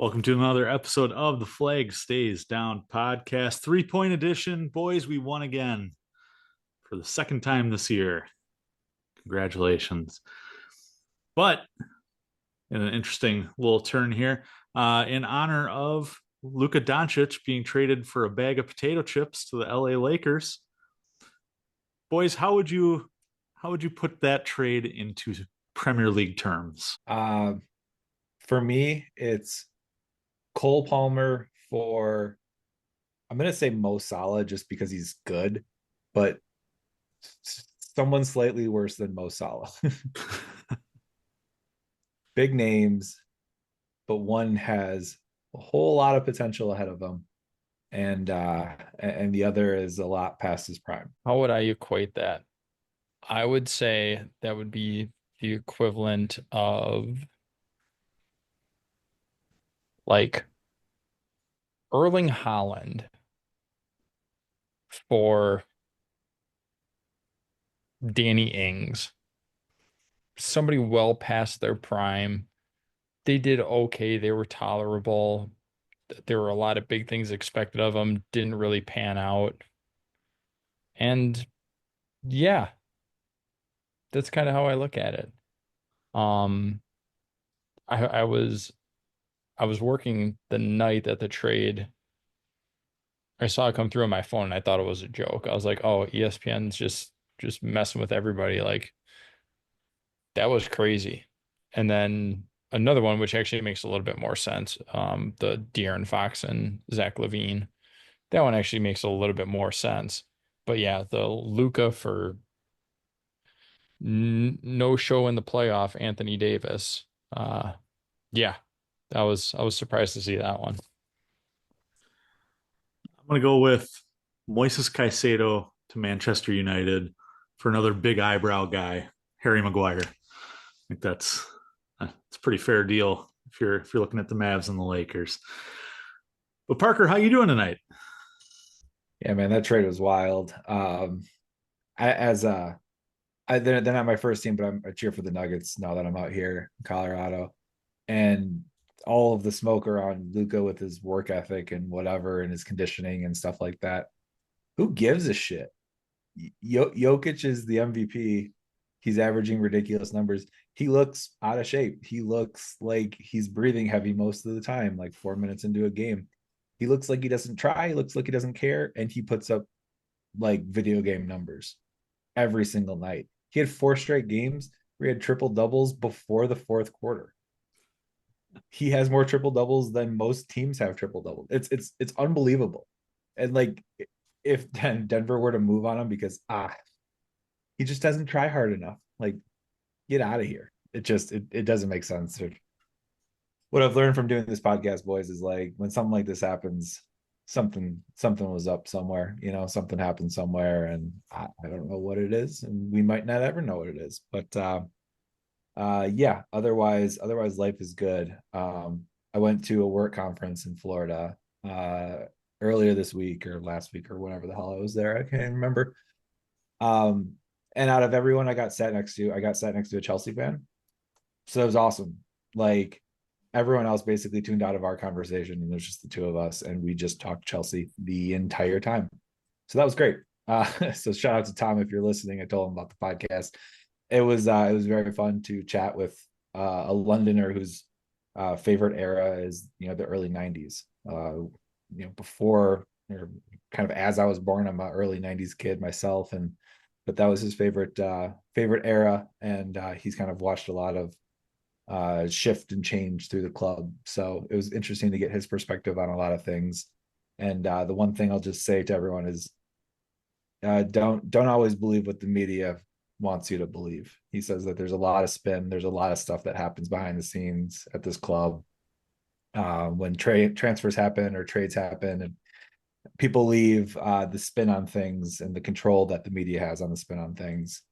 Welcome to another episode of the Flag Stays Down podcast, 3-point edition. Boys, we won again for the second time this year. Congratulations. But in an interesting little turn here, in honor of Luka Doncic being traded for a bag of potato chips to the LA Lakers, boys, how would you put that trade into Premier League terms? Uh, for me, it's Cole Palmer for, I'm going to say Mo Salah just because he's good, but someone slightly worse than Mo Salah. Big names, but one has a whole lot of potential ahead of him, and the other is a lot past his prime. How would I equate that? I would say that would be the equivalent of like Erling Haaland for Danny Ings. Somebody well past their prime. They did okay. They were tolerable. There were a lot of big things expected of them. Didn't really pan out. And yeah, that's kind of how I look at it. Um, I was working the night that the trade. I saw it come through on my phone and I thought it was a joke. I was like, "Oh, ESPN's just messing with everybody." Like that was crazy. And then another one which actually makes a little bit more sense, the De'Aaron Fox and Zach LaVine. That one actually makes a little bit more sense. But yeah, the Luca for n no show in the playoff, Anthony Davis. Yeah, I was surprised to see that one. I'm going to go with Moises Caicedo to Manchester United for another big eyebrow guy, Harry Maguire. I think it's a pretty fair deal if you're looking at the Mavs and the Lakers. But Parker, how you doing tonight? Yeah, man, that trade was wild. I, as they're not my first team, but I cheer for the Nuggets now that I'm out here in Colorado. And all of the smoke around Luca with his work ethic and whatever and his conditioning and stuff like that. Who gives a shit? Jokic is the MVP. He's averaging ridiculous numbers. He looks out of shape. He looks like he's breathing heavy most of the time, like 4 minutes into a game. He looks like he doesn't try. He looks like he doesn't care. And he puts up like video game numbers every single night. He had 4 straight games where he had triple doubles before the fourth quarter. He has more triple doubles than most teams have triple doubles. It's unbelievable. And like if Denver were to move on him because he just doesn't try hard enough. Like get out of here. It doesn't make sense. What I've learned from doing this podcast, boys, is like when something like this happens, something was up somewhere. Something happened somewhere, and I don't know what it is, and we might not ever know what it is. But yeah, otherwise life is good. I went to a work conference in Florida earlier this week or last week or whatever the hell I was there. I can't remember. um and out of everyone I got sat next to a Chelsea fan, so it was awesome. Like everyone else basically tuned out of our conversation and there's just the two of us, and we just talked Chelsea the entire time. So that was great. So shout out to Tom if you're listening. I told him about the podcast. It was very fun to chat with a Londoner whose favorite era is the early '90s. Before, or kind of as I was born. I'm an early '90s kid myself, and but that was his favorite era, and he's kind of watched a lot of shift and change through the club. So it was interesting to get his perspective on a lot of things. And the one thing I'll just say to everyone is don't always believe what the media wants you to believe. He says that there's a lot of spin, there's a lot of stuff that happens behind the scenes at this club when transfers happen or trades happen, and people leave. The spin on things and the control that the media has on the spin on things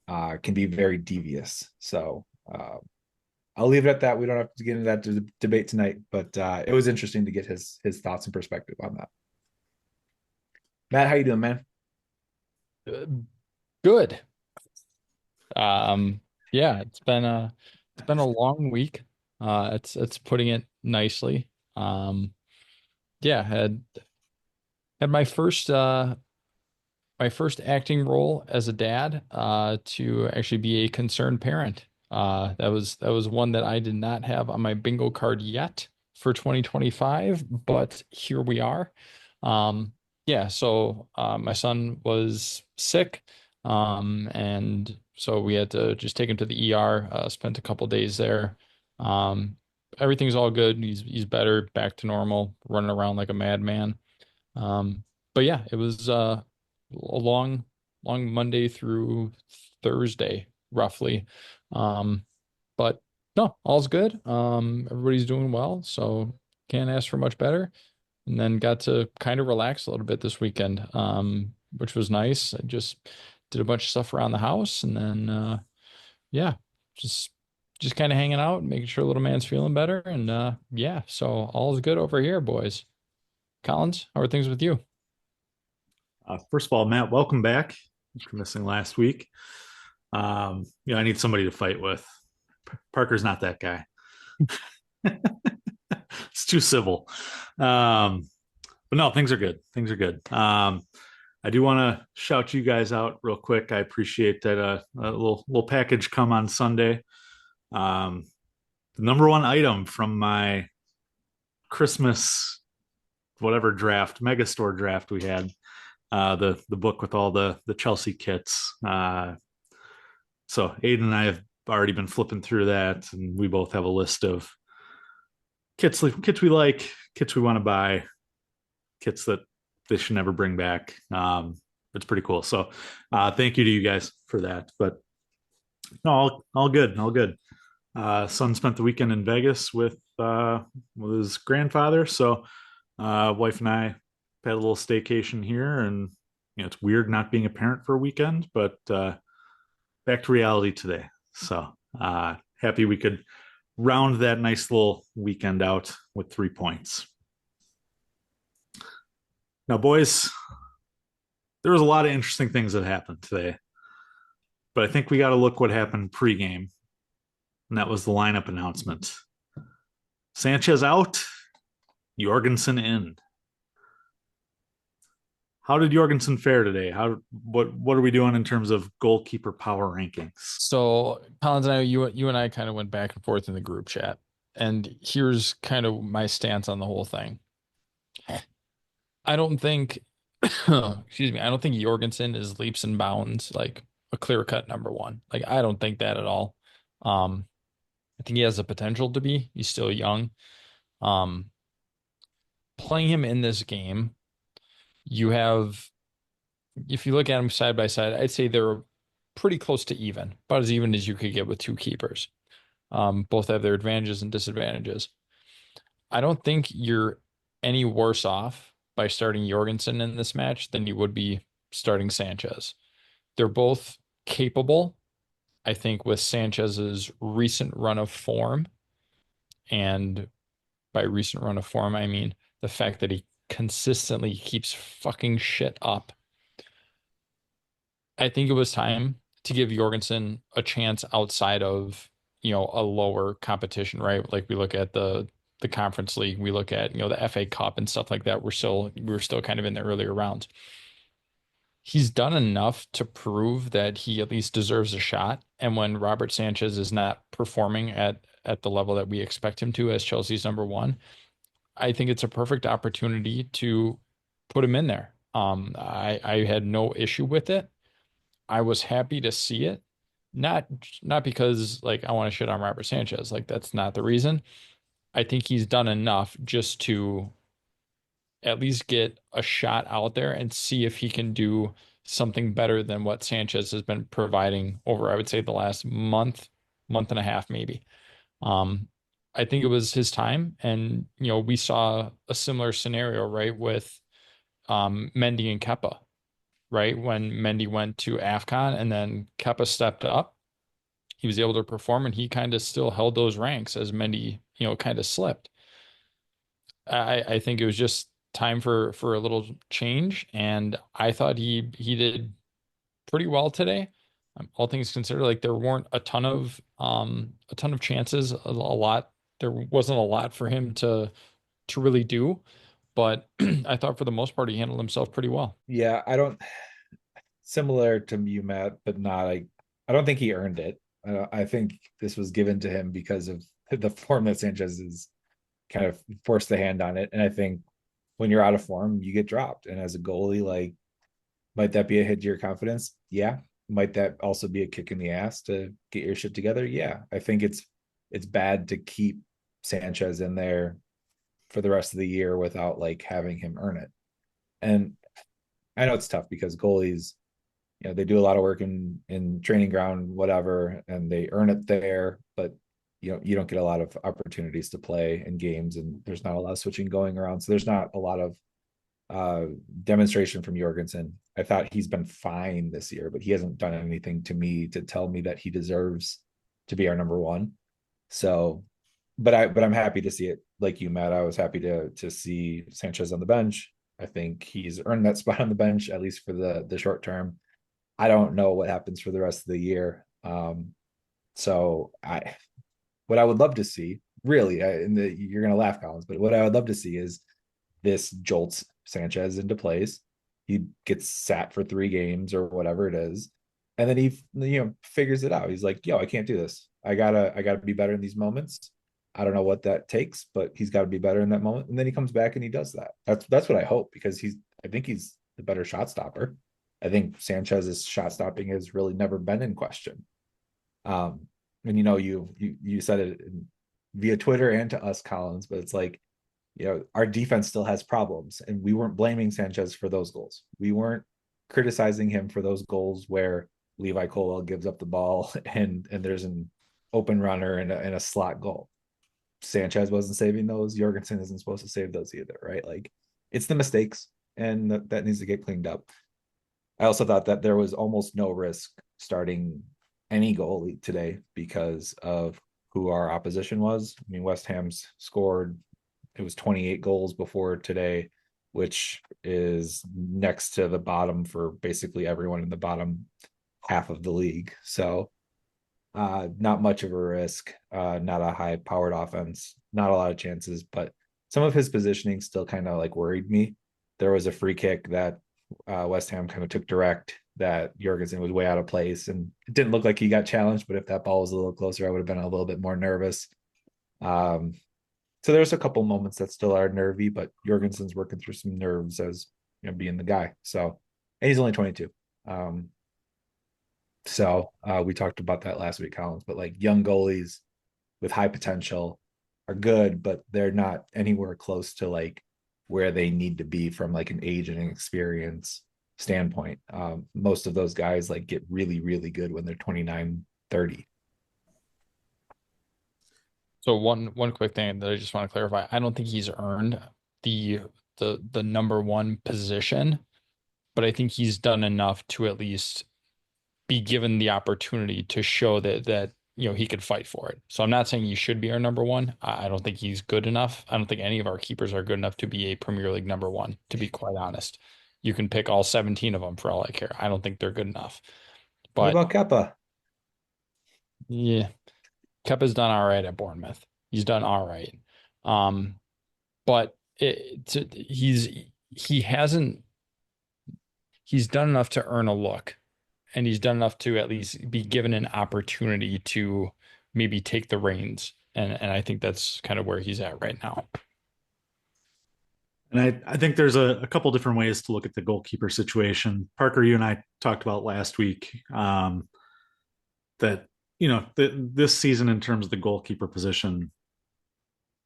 can be very devious. So I'll leave it at that. We don't have to get into that debate tonight, but it was interesting to get his thoughts and perspective on that. Matt, how you doing, man? Uh, Good. Um, yeah, it's been a long week. It's putting it nicely. Yeah, had my first acting role as a dad, to actually be a concerned parent. That was one that I did not have on my bingo card yet for 2025, but here we are. Yeah, so my son was sick, and so we had to just take him to the ER. Spent a couple days there. Um, Everything's all good. He's better, back to normal, running around like a madman. But yeah, it was a long Monday through Thursday, roughly. Um, but no, all's good. Everybody's doing well, so can't ask for much better. And then got to kind of relax a little bit this weekend, which was nice. I just did a bunch of stuff around the house, and then yeah, just just kind of hanging out, making sure little man's feeling better, and yeah, so all is good over here, boys. Collins, how are things with you? First of all, Matt, welcome back for missing last week. I need somebody to fight with. Parker's not that guy. It's too civil. But no, things are good. Things are good. I do want to shout you guys out real quick. I appreciate that a little package come on Sunday. The number one item from my Christmas whatever draft, mega store draft we had, the book with all the Chelsea kits. So Aiden and I have already been flipping through that, and we both have a list of kits we like, kits we want to buy, kits that they should never bring back. It's pretty cool. So thank you to you guys for that. But no, all good, all good. Son spent the weekend in Vegas with his grandfather, so wife and I had a little staycation here, and it's weird not being a parent for a weekend, but back to reality today. So happy we could round that nice little weekend out with 3 points. Now, boys, there was a lot of interesting things that happened today, but I think we got to look what happened pregame, and that was the lineup announcement. Sanchez out, Jorgenson in. How did Jorgensen fare today? What are we doing in terms of goalkeeper power rankings? So Collins and I, you and I kind of went back and forth in the group chat, and here's kind of my stance on the whole thing. I don't think, excuse me, I don't think Jorgensen is leaps and bounds like a clear-cut number one. Like I don't think that at all. I think he has the potential to be. He's still young. Um, Playing him in this game, you have, if you look at them side by side, I'd say they're pretty close to even, about as even as you could get with two keepers. Both have their advantages and disadvantages. I don't think you're any worse off by starting Jorgensen in this match than you would be starting Sanchez. They're both capable. I think with Sanchez's recent run of form, and by recent run of form, I mean the fact that he consistently keeps fucking shit up. I think it was time to give Jorgensen a chance outside of, a lower competition, right? Like we look at the Conference League, we look at, the FA Cup and stuff like that. We're still kind of in the earlier rounds. He's done enough to prove that he at least deserves a shot. And when Robert Sanchez is not performing at the level that we expect him to as Chelsea's number one, I think it's a perfect opportunity to put him in there. I had no issue with it. I was happy to see it. Not not because like I want to shit on Robert Sanchez. Like that's not the reason. I think he's done enough just to at least get a shot out there and see if he can do something better than what Sanchez has been providing over, I would say, the last month and a half, maybe. Um, I think it was his time, and we saw a similar scenario, right, with Mendy and Kepa, right? When Mendy went to AFCON and then Kepa stepped up, he was able to perform, and he kind of still held those ranks as Mendy, kind of slipped. I think it was just time for a little change, and I thought he did pretty well today. All things considered, like there weren't a ton of chances, a lot. There wasn't a lot for him to to really do. But I thought for the most part he handled himself pretty well. Yeah, I don't similar to you, Matt, but not like I don't think he earned it. I think this was given to him because of the form that Sanchez is kind of forced the hand on it. And I think when you're out of form, you get dropped. And as a goalie, like, might that be a hit to your confidence? Yeah. Might that also be a kick in the ass to get your shit together? Yeah. I think it's bad to keep Sanchez in there for the rest of the year without like having him earn it. And I know it's tough because goalies, they do a lot of work in training ground, whatever, and they earn it there, but you don't get a lot of opportunities to play in games, and there's not a lot of switching going around. So there's not a lot of demonstration from Jorgenson. I thought he's been fine this year, but he hasn't done anything to me to tell me that he deserves to be our number one. So, but I'm happy to see it. Like you, Matt, I was happy to see Sanchez on the bench. I think he's earned that spot on the bench, at least for the short term. I don't know what happens for the rest of the year. So what I would love to see, really, you're going to laugh, Collins, but what I would love to see is this jolts Sanchez into place. He gets sat for 3 games or whatever it is, and then he figures it out. He's like, "Yo, I can't do this. I gotta be better in these moments. I don't know what that takes, but he's got to be better in that moment." And then he comes back and he does that. That's what I hope, because I think he's the better shot stopper. I think Sanchez's shot stopping has really never been in question. And you said it via Twitter and to us, Collins, but it's like, our defense still has problems, and we weren't blaming Sanchez for those goals. We weren't criticizing him for those goals where Levi Colwell gives up the ball and there's an open runner and a slot goal. Sanchez wasn't saving those. Jorgenson isn't supposed to save those either, right? Like, it's the mistakes, and that needs to get cleaned up. I also thought that there was almost no risk starting any goalie today because of who our opposition was. I mean, West Ham's scored, it was 28 goals before today, which is next to the bottom for basically everyone in the bottom half of the league. So not much of a risk, not a high powered offense, not a lot of chances, but some of his positioning still kind of like worried me. There was a free kick that West Ham kind of took direct that Jorgensen was way out of place, and it didn't look like he got challenged, but if that ball was a little closer, I would have been a little bit more nervous. So there's a couple moments that still are nervy, but Jorgensen's working through some nerves as being the guy. So, and he's only 22. So we talked about that last week, Collins, but like, young goalies with high potential are good, but they're not anywhere close to like where they need to be from like an age and an experience standpoint. Most of those guys like get really, really good when they're 29, 30. So one quick thing that I just want to clarify. I don't think he's earned the number one position, but I think he's done enough to at least be given the opportunity to show that he could fight for it. So I'm not saying he should be our number one. I don't think he's good enough. I don't think any of our keepers are good enough to be a Premier League number one, to be quite honest. You can pick all 17 of them for all I care. I don't think they're good enough. What But about Kepa? yeah, Kepa's done all right at Bournemouth. He's done all right. But he hasn't he's done enough to earn a look, and he's done enough to at least be given an opportunity to maybe take the reins. And I think that's kind of where he's at right now. And I think there's a couple different ways to look at the goalkeeper situation. Parker, you and I talked about last week that, this season in terms of the goalkeeper position,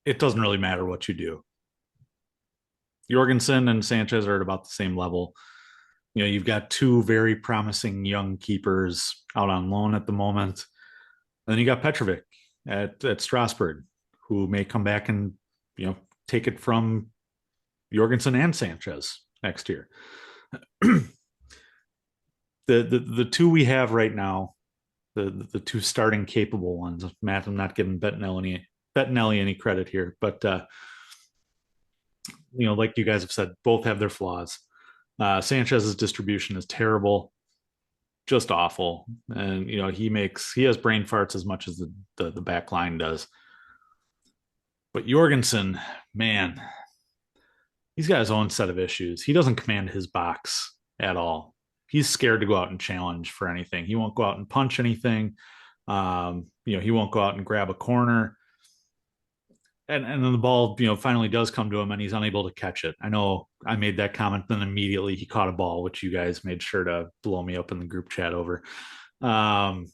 it doesn't really matter what you do. Jorgensen and Sanchez are at about the same level. You've got 2 very promising young keepers out on loan at the moment. And then you got Petrovic at Strasbourg, who may come back and, take it from Jorgensen and Sanchez next year. the 2 we have right now, the 2 starting capable ones. Matt, I'm not giving Bettinelli any credit here, but like you guys have said, both have their flaws. Sanchez's distribution is terrible, just awful, and he has brain farts as much as the back line does. But Jorgensen, man, he's got his own set of issues. He doesn't command his box at all. He's scared to go out and challenge for anything. He won't go out and punch anything. He won't go out and grab a corner. And then the ball, finally does come to him and he's unable to catch it. I know I made that comment, then immediately he caught a ball, which you guys made sure to blow me up in the group chat over. But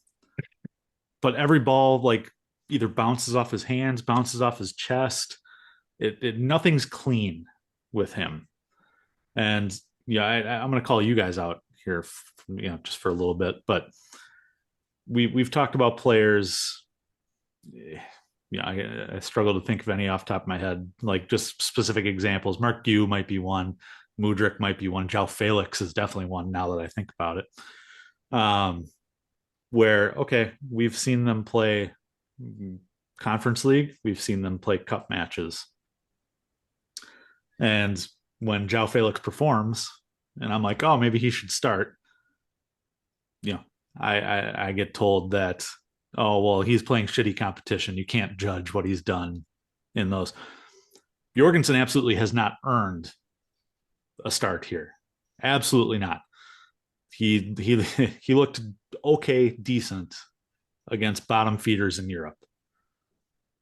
every ball, like, either bounces off his hands, bounces off his chest. Nothing's clean with him. And I'm going to call you guys out here, just for a little bit. But we've talked about players. I struggle to think of any off the top of my head, like just specific examples. Mark Gu might be one. Mudryk might be one. João Felix is definitely one now that I think about it. Where, okay, we've seen them play Conference League. We've seen them play cup matches. And when João Felix performs, and I'm like, oh, maybe he should start, I get told that, oh, well, he's playing shitty competition. You can't judge what he's done in those. Jorgensen absolutely has not earned a start here. Absolutely not. He looked okay, decent against bottom feeders in Europe.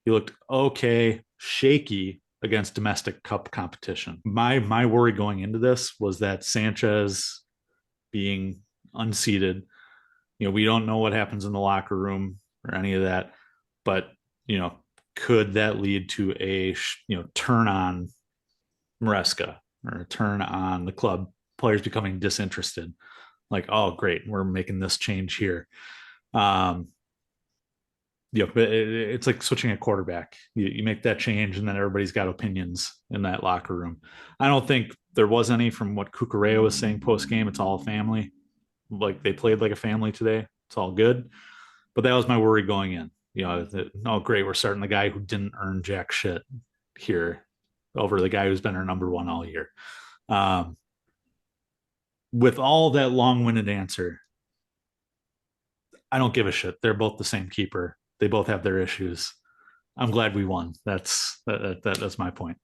He looked okay, shaky against domestic cup competition. My worry going into this was that Sanchez being unseated, we don't know what happens in the locker room or any of that, but could that lead to a turn on Maresca or a turn on the club, players becoming disinterested, like, oh great, we're making this change here. It's like switching a quarterback. You make that change and then everybody's got opinions in that locker room. I don't think there was any from what Cucurella was saying post game. It's all a family. Like, they played like a family today. It's all good. But that was my worry going in. Oh great, we're starting the guy who didn't earn jack shit here over the guy who's been our number one all year. With all that long-winded answer, I don't give a shit. They're both the same keeper. They both have their issues. I'm glad we won. That's my point.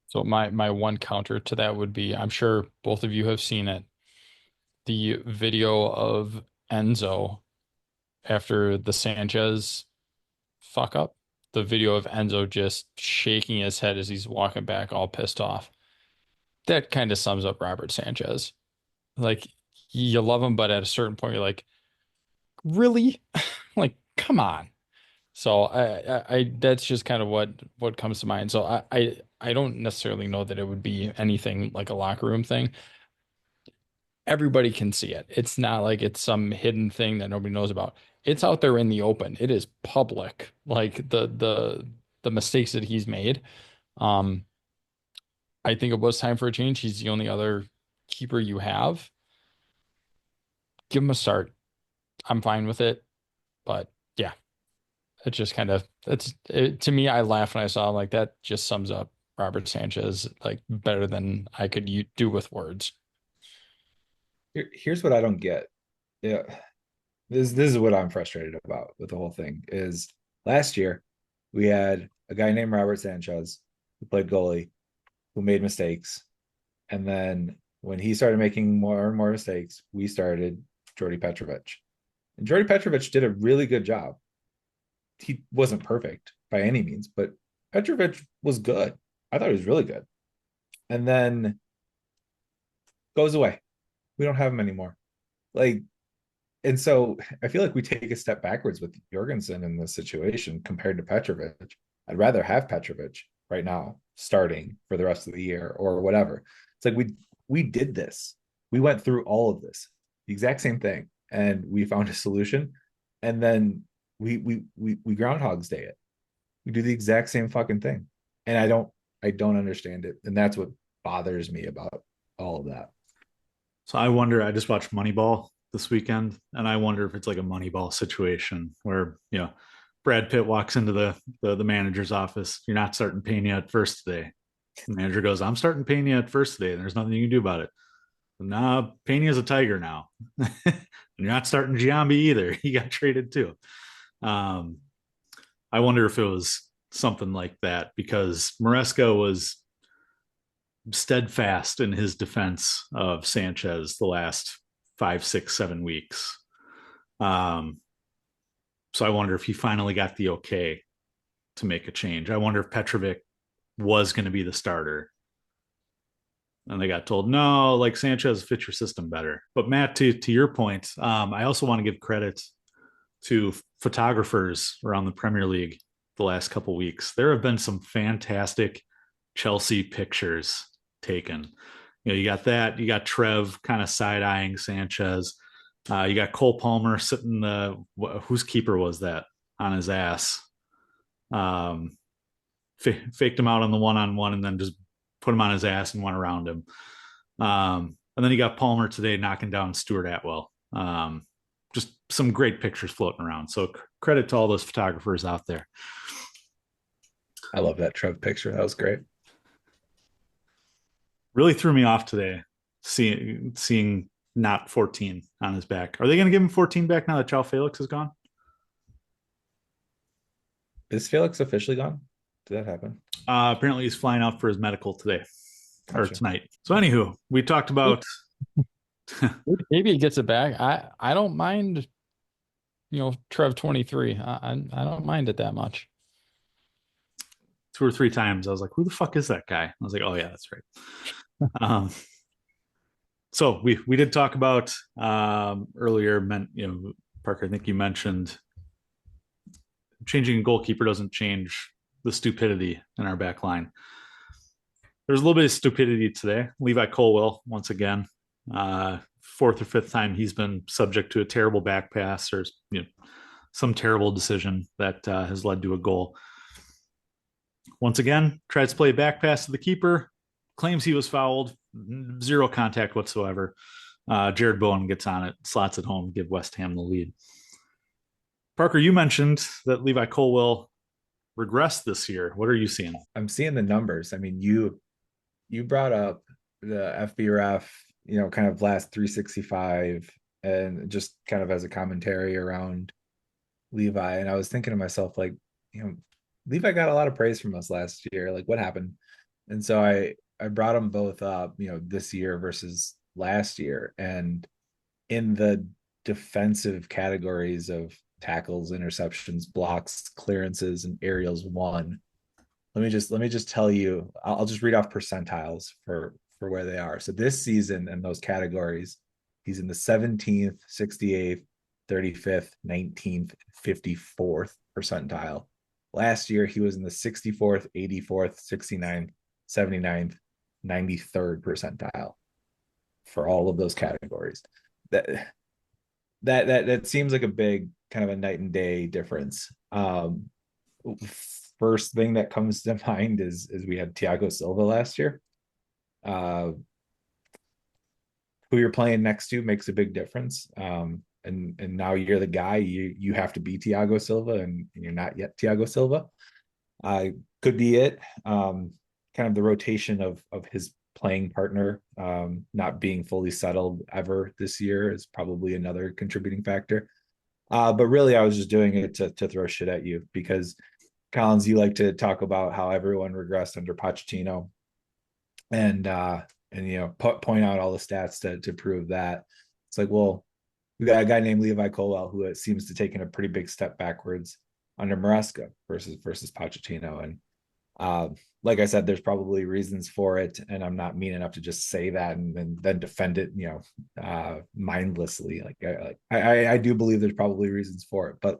So my one counter to that would be, I'm sure both of you have seen it, the video of Enzo after the Sanchez fuck up. The video of Enzo just shaking his head as he's walking back all pissed off. That kind of sums up Robert Sanchez. Like, you love him, but at a certain point you're like, really? Like, come on. So I that's just kind of what comes to mind. So I don't necessarily know that it would be anything like a locker room thing. Everybody can see it. It's not like it's some hidden thing that nobody knows about. It's out there in the open. It is public. Like the mistakes that he's made. I think it was time for a change. He's the only other keeper you have. Give him a start. I'm fine with it. But yeah, it just kind of, to me, I laughed when I saw him. Like, that just sums up Robert Sanchez like better than I could do with words. Here's what I don't get. Yeah, this is what I'm frustrated about with the whole thing. Is last year we had a guy named Robert Sanchez who played goalie, who made mistakes, and then when he started making more and more mistakes, we started Jordy Petrovic, and Jordy Petrovic did a really good job. He wasn't perfect by any means, but Petrovic was good. I thought he was really good, and then goes away. We don't have him anymore. And so I feel like we take a step backwards with Jorgensen in this situation compared to Petrovic. I'd rather have Petrovic right now starting for the rest of the year or whatever. It's like we did this. We went through all of this, the exact same thing, and we found a solution. And then we Groundhog's Day it. We do the exact same fucking thing, and I don't understand it, and that's what bothers me about all of that. So I just watched Moneyball this weekend, and I wonder if it's like a Moneyball situation where, Brad Pitt walks into the manager's office. You're not starting Pena at first today. The manager goes, I'm starting Pena at first today, and there's nothing you can do about it. Nah, Pena's a Tiger now. And you're not starting Giambi either. He got traded too. I wonder if it was something like that, because Maresca was steadfast in his defense of Sanchez the last 5, 6, 7 weeks. So I wonder if he finally got the okay to make a change. I wonder if Petrovic was going to be the starter. And they got told, no, like Sanchez fits your system better. But Matt, to your point, I also want to give credit to photographers around the Premier League the last couple weeks. There have been some fantastic Chelsea pictures taken. You got that. You got Trev kind of side eyeing Sanchez. You got Cole Palmer sitting whose keeper was that on his ass? Faked him out on the one-on-one and then just put him on his ass and went around him. And then you got Palmer today knocking down Stuart Atwell. Just some great pictures floating around. So credit to all those photographers out there. I love that Trev picture. That was great. Really threw me off today, seeing not 14 on his back. Are they going to give him 14 back now that João Felix is gone? Is Felix officially gone? Did that happen? Apparently he's flying out for his medical today or tonight. So anywho, we talked about maybe he gets it back. I don't mind, Trev 23. I don't mind it that much. 2 or 3 times I was like, who the fuck is that guy? I was like, oh yeah, that's right. So we did talk about earlier, Parker, I think you mentioned changing a goalkeeper doesn't change the stupidity in our back line. There's a little bit of stupidity today. Levi Colwill, once again, 4th or 5th time he's been subject to a terrible back pass or some terrible decision that has led to a goal. Once again, tries to play a back pass to the keeper, claims he was fouled, 0 contact whatsoever. Jared Bowen gets on it, slots it home, give West Ham the lead. Parker, you mentioned that Levi Colwill regressed this year. What are you seeing? I'm seeing the numbers. I mean, you brought up the FBref, kind of last 365, and just kind of as a commentary around Levi. And I was thinking to myself, like, Levi got a lot of praise from us last year. Like, what happened? And so I brought them both up, this year versus last year. And in the defensive categories of tackles, interceptions, blocks, clearances, and aerials won, let me just tell you, I'll just read off percentiles for where they are. So this season in those categories, he's in the 17th, 68th, 35th, 19th, 54th percentile. Last year, he was in the 64th, 84th, 69th, 79th, 93rd percentile for all of those categories. That seems like a big kind of a night and day difference. First thing that comes to mind is we had Thiago Silva last year. Who you're playing next to makes a big difference. And now you're the guy, you have to be Thiago Silva, and you're not yet Thiago Silva. Could be it. Kind of the rotation of his playing partner not being fully settled ever this year is probably another contributing factor. But really, I was just doing it to throw shit at you because, Collins, you like to talk about how everyone regressed under Pochettino, and point out all the stats to prove that. It's like, well, we got a guy named Levi Colwill who seems to taking a pretty big step backwards under Maresca versus Pochettino. And like I said, there's probably reasons for it, and I'm not mean enough to just say that and then defend it, mindlessly. I do believe there's probably reasons for it, but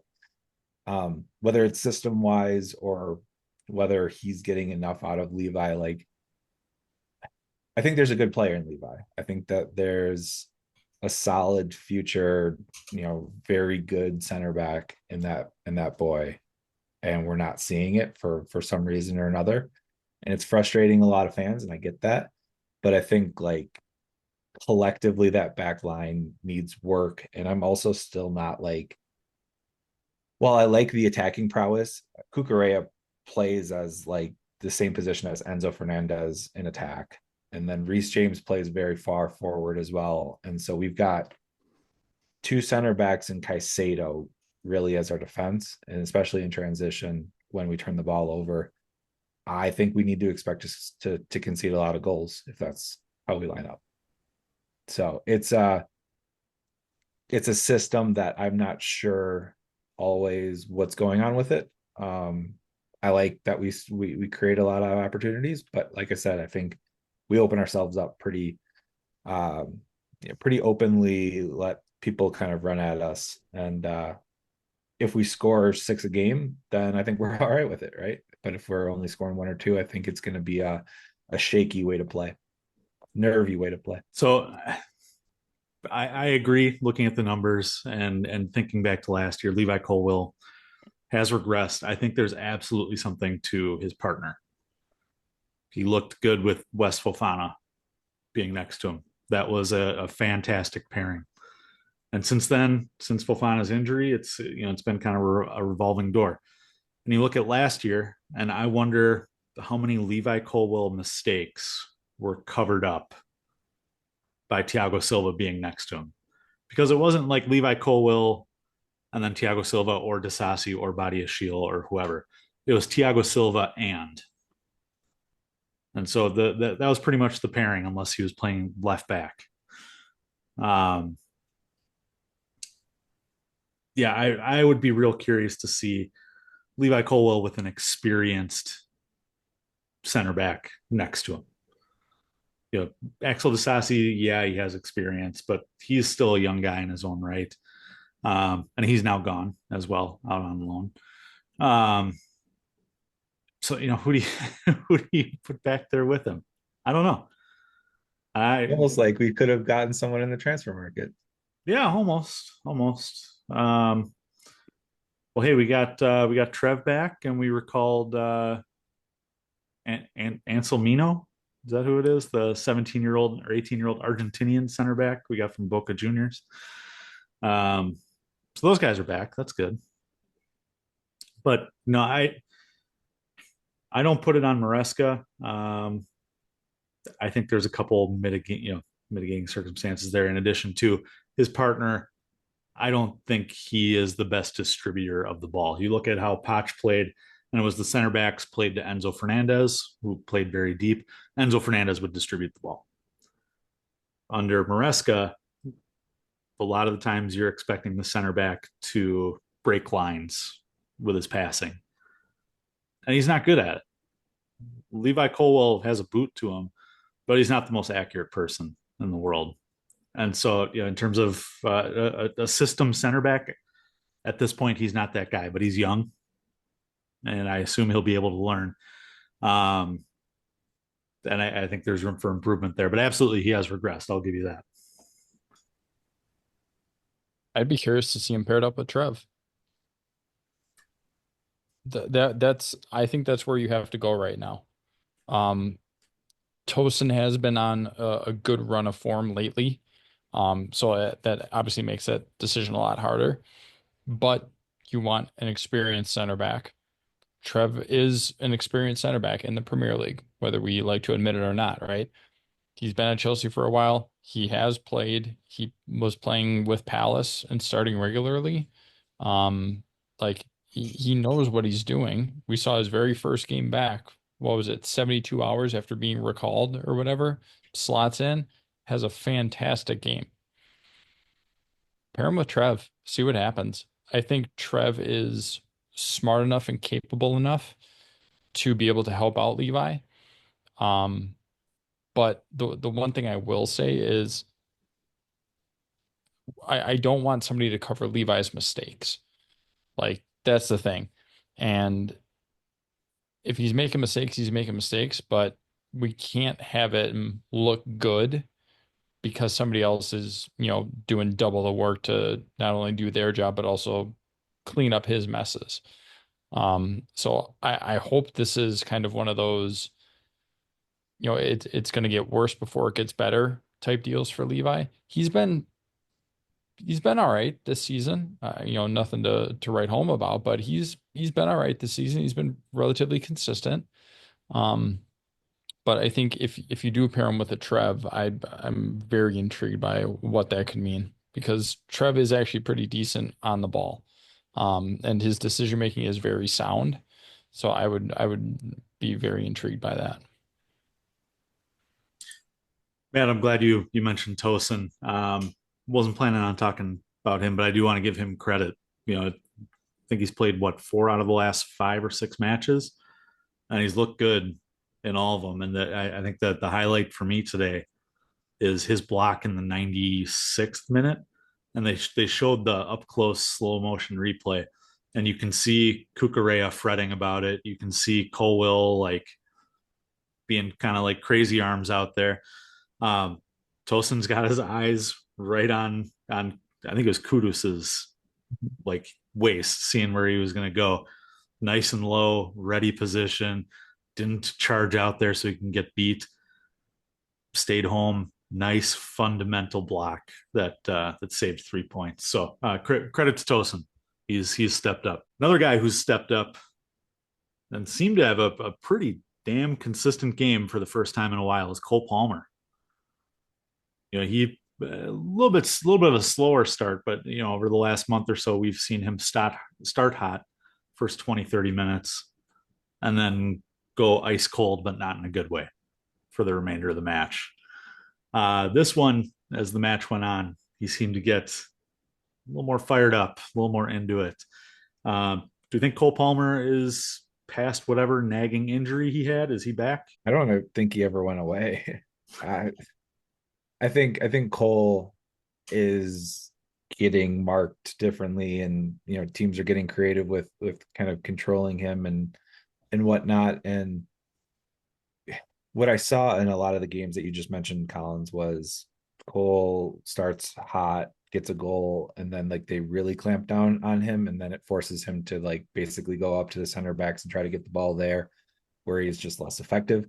whether it's system wise or whether he's getting enough out of Levi, like, I think there's a good player in Levi. I think that there's a solid future, very good center back in that boy, and we're not seeing it for some reason or another, and it's frustrating a lot of fans, and I get that, but I think, like, collectively that back line needs work. And I'm also still not like, while I like the attacking prowess, Cucurella plays as like the same position as Enzo Fernandez in attack. And then Reece James plays very far forward as well. And so we've got 2 center backs in Caicedo really as our defense, and especially in transition when we turn the ball over. I think we need to expect us to concede a lot of goals if that's how we line up. So it's a system that I'm not sure always what's going on with it. I like that we create a lot of opportunities, but like I said, I think we open ourselves up pretty openly, let people kind of run at us, and if we score 6 a game, then I think we're all right with it, right? But if we're only scoring 1 or 2, I think it's going to be a shaky way to play, nervy way to play. So I agree. Looking at the numbers and thinking back to last year, Levi Colwill has regressed. I think there's absolutely something to his partner. He looked good with Wes Fofana being next to him. That was a fantastic pairing. And since then, since Fofana's injury, it's been kind of a revolving door. And you look at last year, and I wonder how many Levi Colwill mistakes were covered up by Thiago Silva being next to him, because it wasn't like Levi Colwill and then Thiago Silva or Disasi or Badiashile or whoever. It was Thiago Silva and so that was pretty much the pairing, unless he was playing left back. Yeah, I would be real curious to see Levi Colwill with an experienced center back next to him. Axel Disasi, yeah, he has experience, but he's still a young guy in his own right. And he's now gone as well, out on loan. So who do you who do you put back there with him? I don't know. Almost like we could have gotten someone in the transfer market. Yeah, almost. Well, hey, we got Trev back, and we recalled Anselmino. Is that who it is? The 17-year-old or 18-year-old Argentinian center back we got from Boca Juniors. So those guys are back. That's good. But no, I don't put it on Maresca. I think there's a couple mitigating circumstances there. In addition to his partner, I don't think he is the best distributor of the ball. You look at how Poch played, and it was the center backs played to Enzo Fernandez, who played very deep. Enzo Fernandez would distribute the ball. Under Maresca, a lot of the times you're expecting the center back to break lines with his passing, and he's not good at it. Levi Colwill has a boot to him, but he's not the most accurate person in the world. And so, in terms of a system center back, at this point, he's not that guy, but he's young, and I assume he'll be able to learn. And I think there's room for improvement there, but absolutely, he has regressed. I'll give you that. I'd be curious to see him paired up with Trev. I think that's where you have to go right now. Tosin has been on a good run of form lately. So that obviously makes that decision a lot harder. But you want an experienced center back. Trev is an experienced center back in the Premier League, whether we like to admit it or not, right? He's been at Chelsea for a while. He has played. He was playing with Palace and starting regularly. Like he knows what he's doing. We saw his very first game back. What was it? 72 hours after being recalled or whatever. Slots in, has a fantastic game. Pair him with Trev. See what happens. I think Trev is smart enough and capable enough to be able to help out Levi. But the one thing I will say is I don't want somebody to cover Levi's mistakes. Like that's the thing. And if he's making mistakes, he's making mistakes, but we can't have it look good because somebody else is, doing double the work to not only do their job, but also clean up his messes. So I hope this is kind of one of those, it's going to get worse before it gets better type deals for Levi. He's been all right this season. Nothing to write home about, but he's been all right this season. He's been relatively consistent. But I think if you do pair him with a Trev, I'm very intrigued by what that could mean because Trev is actually pretty decent on the ball. And his decision making is very sound. So I would be very intrigued by that. Man, I'm glad you mentioned Tosin. Wasn't planning on talking about him, but I do want to give him credit. I think he's played what 4 out of the last 5 or 6 matches, and he's looked good in all of them. And I think that the highlight for me today is his block in the 96th minute, and they showed the up close slow motion replay, and you can see Kukurea fretting about it. You can see Colwill like being kind of like crazy arms out there. Um, Tosin's got his eyes right on I think it was Kudus's like waist, seeing where he was going to go. Nice and low, ready position. Didn't charge out there so he can get beat. Stayed home. Nice fundamental block that saved 3 points. So credit to Tosin. He's stepped up. Another guy who's stepped up and seemed to have a pretty damn consistent game for the first time in a while is Cole Palmer. He a little bit of a slower start, but over the last month or so, we've seen him start hot, first 20, 30 minutes, and then go ice cold, but not in a good way for the remainder of the match. This one, as the match went on, he seemed to get a little more fired up, a little more into it. Do you think Cole Palmer is past whatever nagging injury he had? Is he back? I don't think he ever went away. I I think Cole is getting marked differently, and teams are getting creative with kind of controlling him and whatnot. And what I saw in a lot of the games that you just mentioned, Collins, was Cole starts hot, gets a goal, and then like they really clamp down on him, and then it forces him to like basically go up to the center backs and try to get the ball there, where he's just less effective,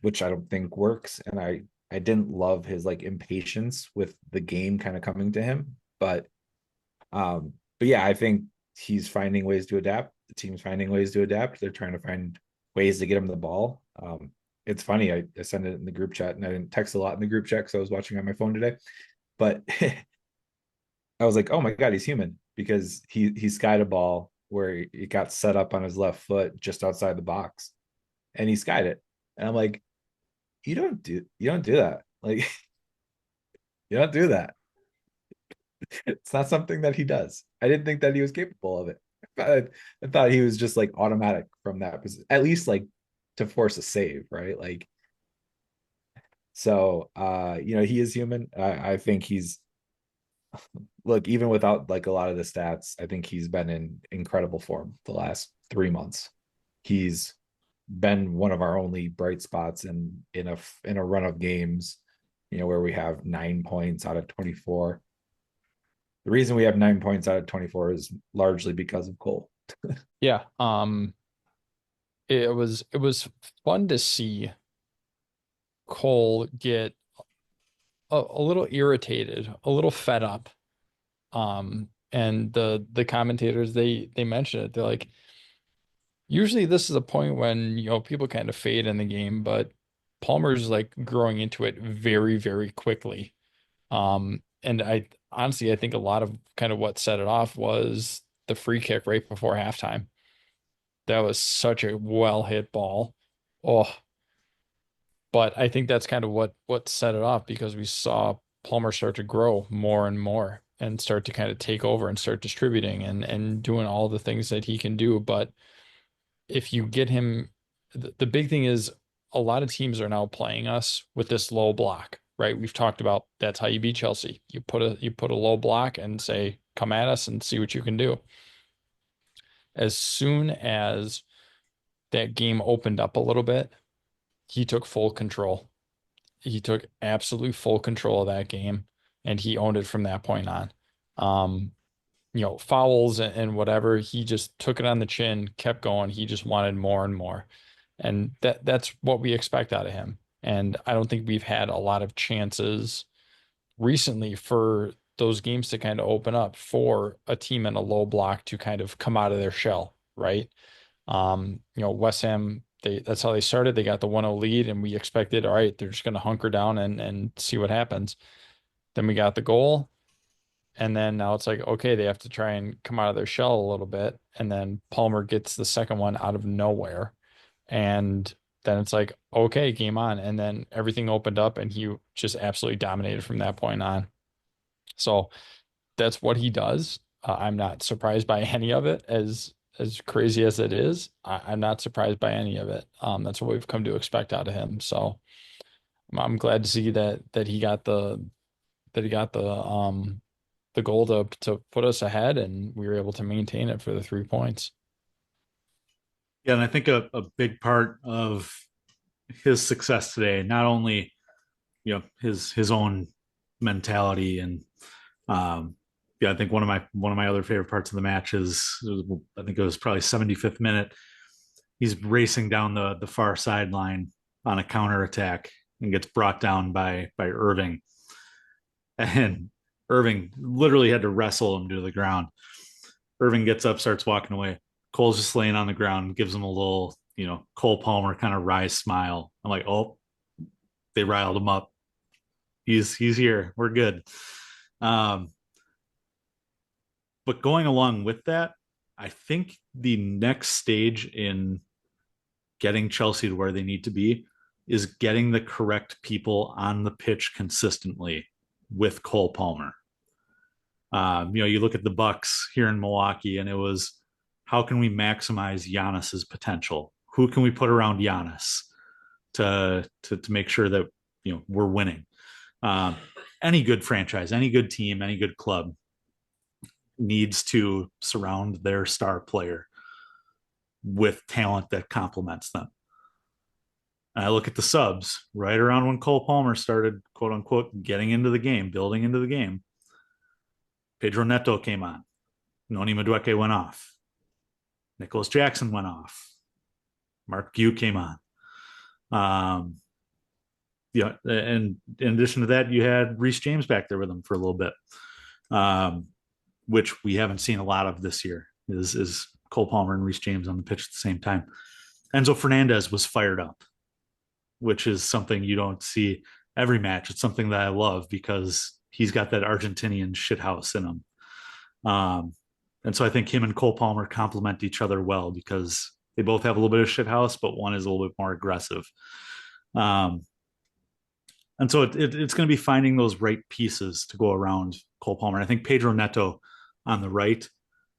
which I don't think works. And I didn't love his like impatience with the game kind of coming to him, but yeah, I think he's finding ways to adapt. The team's finding ways to adapt. They're trying to find ways to get him the ball. It's funny. I sent it in the group chat, and I didn't text a lot in the group chat because I was watching on my phone today. But I was like, oh my God, he's human, because he skied a ball where he got set up on his left foot just outside the box, and he skied it. And I'm like, you don't do that. Like you don't do that. It's not something that he does. I didn't think that he was capable of it. I thought he was just like automatic from that position, at least like to force a save, right? Like, so he is human. I think he's look, even without like a lot of the stats, I think he's been in incredible form the last 3 months. He's been one of our only bright spots in a run of games, where we have 9 points out of 24. The reason we have 9 points out of 24 is largely because of Cole. Yeah. It was fun to see Cole get a little irritated, a little fed up. And the commentators they mentioned it. They're like, usually this is a point when people kind of fade in the game, but Palmer's like growing into it very, very quickly. And I honestly I think a lot of kind of what set it off was the free kick right before halftime. That was such a well hit ball. Oh, but I think that's kind of what set it off, because we saw Palmer start to grow more and more and start to kind of take over and start distributing and doing all the things that he can do. But if you get him, the big thing is a lot of teams are now playing us with this low block, right? We've talked about that's how you beat Chelsea. You put a low block and say, come at us and see what you can do. As soon as that game opened up a little bit, he took full control. He took absolute full control of that game, and he owned it from that point on. Um, Fouls and whatever, he just took it on the chin, kept going. He just wanted more and more. And that's what we expect out of him. And I don't think we've had a lot of chances recently for those games to kind of open up for a team in a low block to kind of come out of their shell, right? West Ham, that's how they started. They got the 1-0 lead, and we expected, all right, they're just going to hunker down and see what happens. Then we got the goal. And then now it's like, okay, they have to try and come out of their shell a little bit. And then Palmer gets the second one out of nowhere. And then it's like, okay, game on. And then everything opened up and he just absolutely dominated from that point on. So that's what he does. I'm not surprised by any of it, as crazy as it is. I'm not surprised by any of it. That's what we've come to expect out of him. So I'm glad to see that he got the goal to put us ahead, and we were able to maintain it for the 3 points. Yeah, and I think a big part of his success today, not only his own mentality and yeah, I think one of my other favorite parts of the match is, I think it was probably 75th minute. He's racing down the far sideline on a counter attack and gets brought down by Irving, and Irving literally had to wrestle him to the ground. Irving gets up, starts walking away. Cole's just laying on the ground, gives him a little, Cole Palmer kind of wry smile. I'm like, oh, they riled him up. He's here. We're good. Um, but going along with that, I think the next stage in getting Chelsea to where they need to be is getting the correct people on the pitch consistently with Cole Palmer. You look at the Bucks here in Milwaukee, and it was, how can we maximize Giannis's potential? Who can we put around Giannis to make sure that we're winning? Any good franchise, any good team, any good club needs to surround their star player with talent that complements them. And I look at the subs right around when Cole Palmer started, quote unquote, getting into the game, building into the game. Pedro Neto came on. Noni Madueke went off. Nicholas Jackson went off. Mark Gue came on. And in addition to that, you had Reece James back there with him for a little bit, which we haven't seen a lot of this year, is Cole Palmer and Reece James on the pitch at the same time. Enzo Fernandez was fired up, which is something you don't see every match. It's something that I love because he's got that Argentinian shithouse in him. And so I think him and Cole Palmer complement each other well because they both have a little bit of shithouse, but one is a little bit more aggressive. And so it's going to be finding those right pieces to go around Cole Palmer. I think Pedro Neto on the right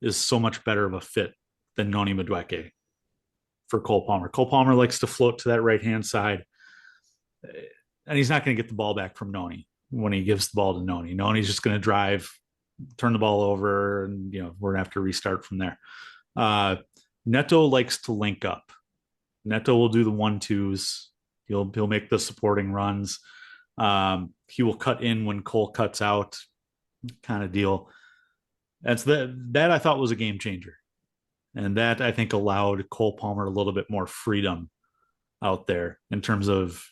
is so much better of a fit than Noni Madueke for Cole Palmer. Cole Palmer likes to float to that right-hand side, and he's not going to get the ball back from Noni when he gives the ball to Noni. Noni's just going to drive, turn the ball over, and we're going to have to restart from there. Neto likes to link up. Neto will do the 1-2s. He'll make the supporting runs. He will cut in when Cole cuts out, kind of deal. That I thought was a game changer, and that I think allowed Cole Palmer a little bit more freedom out there in terms of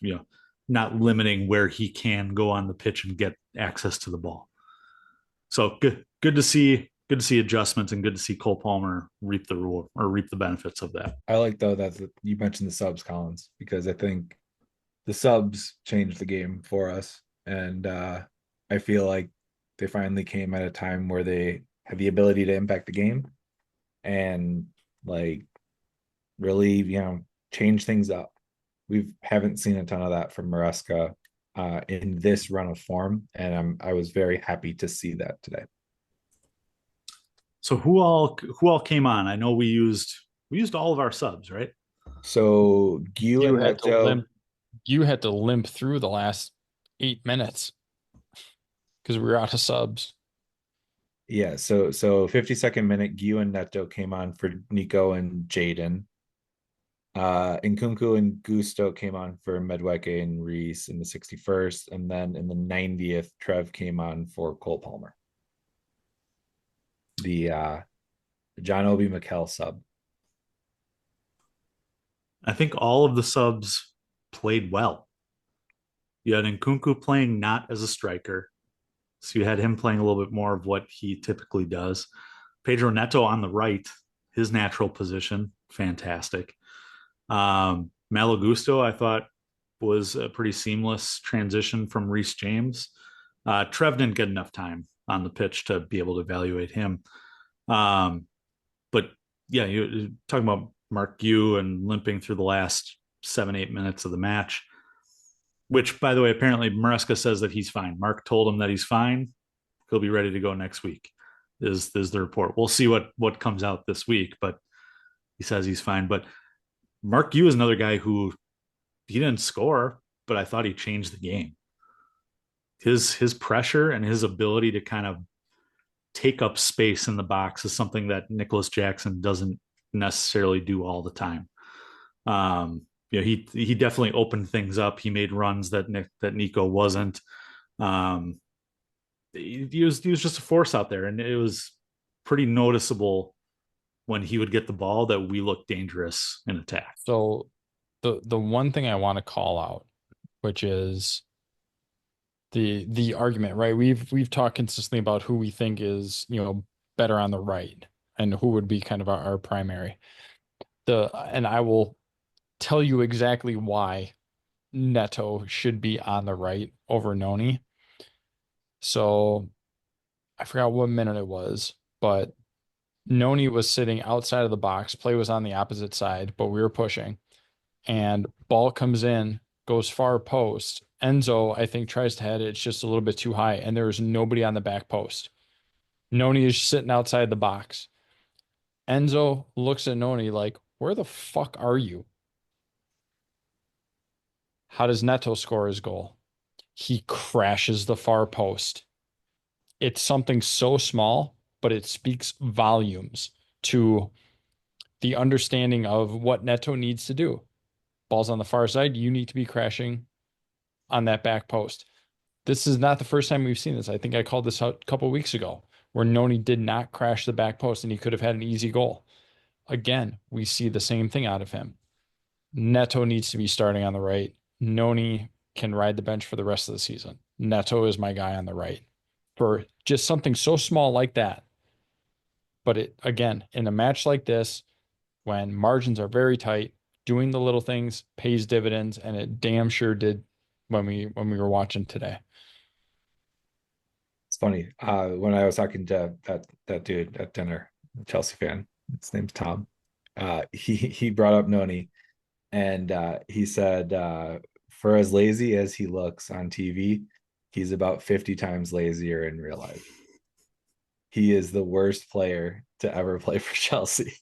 not limiting where he can go on the pitch and get access to the ball. So good to see adjustments, and good to see Cole Palmer reap the benefits of that. I like though that you mentioned the subs, Collins, because I think the subs changed the game for us, and I feel like they finally came at a time where they have the ability to impact the game and like really change things up. We haven't seen a ton of that from Maresca in this run of form, and I was very happy to see that today. So who all came on? I know we used all of our subs, right? So You had to limp through the last 8 minutes because we were out of subs. Yeah, so 52nd minute, Gue and Neto came on for Nico and Jaden. Nkunku and Gusto came on for Madueke and Reece in the 61st, and then in the 90th, Trev came on for Cole Palmer. The John Obi Mikel sub. I think all of the subs played well. You had Nkunku playing not as a striker, so you had him playing a little bit more of what he typically does. Pedro Neto on the right, his natural position, fantastic. Malo Gusto, I thought, was a pretty seamless transition from Reece James. Trev didn't get enough time on the pitch to be able to evaluate him. But yeah, you're talking about Mark Yu and limping through the last 7-8 minutes of the match, which, by the way, apparently Maresca says that he's fine. Mark told him that he's fine. He'll be ready to go next week. Is the report? We'll see what comes out this week, but he says he's fine. But Mark Yu is another guy who he didn't score, but I thought he changed the game. His pressure and his ability to kind of take up space in the box is something that Nicholas Jackson doesn't necessarily do all the time. He definitely opened things up. He made runs that Nico wasn't. He was just a force out there, and it was pretty noticeable when he would get the ball that we looked dangerous in attack. So the one thing I want to call out, which is the argument, right? We've talked consistently about who we think is, better on the right and who would be kind of our primary. And I will tell you exactly why Neto should be on the right over Noni. So I forgot what minute it was, but Noni was sitting outside of the box. Play was on the opposite side, but we were pushing. And ball comes in, goes far post. Enzo, I think, tries to head it. It's just a little bit too high, and there is nobody on the back post. Noni is sitting outside the box. Enzo looks at Noni like, where the fuck are you? How does Neto score his goal? He crashes the far post. It's something so small, but it speaks volumes to the understanding of what Neto needs to do. Ball's on the far side. You need to be crashing on that back post. This is not the first time we've seen this. I think I called this out a couple of weeks ago where Noni did not crash the back post and he could have had an easy goal. Again, we see the same thing out of him. Neto needs to be starting on the right. Noni can ride the bench for the rest of the season. Neto is my guy on the right for just something so small like that. But it, again, in a match like this, when margins are very tight, doing the little things pays dividends, and it damn sure did when we were watching today. It's funny. When I was talking to that dude at dinner, a Chelsea fan, his name's Tom. He brought up Noni, and he said, for as lazy as he looks on TV, he's about 50 times lazier in real life. He is the worst player to ever play for Chelsea.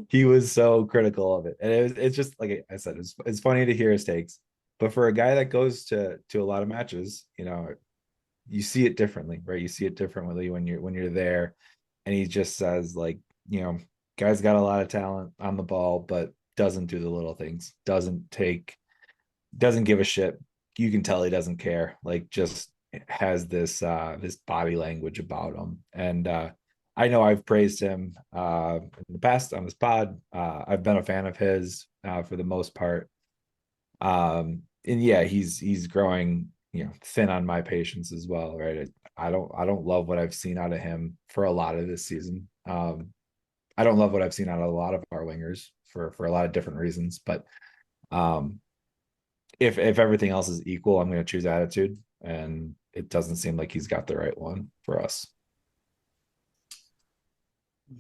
He was so critical of it, and it's just like I said, it's funny to hear his takes. But for a guy that goes to a lot of matches, you see it differently, right? You see it differently when you're there, and he just says like, guy's got a lot of talent on the ball, but doesn't do the little things, doesn't give a shit. You can tell he doesn't care. Like, just has this body language about him, and I know I've praised him in the past on this pod. I've been a fan of his for the most part. And yeah, he's growing, thin on my patience as well, right? I don't love what I've seen out of him for a lot of this season. I don't love what I've seen out of a lot of our wingers for a lot of different reasons. But if everything else is equal, I'm going to choose attitude, and it doesn't seem like he's got the right one for us.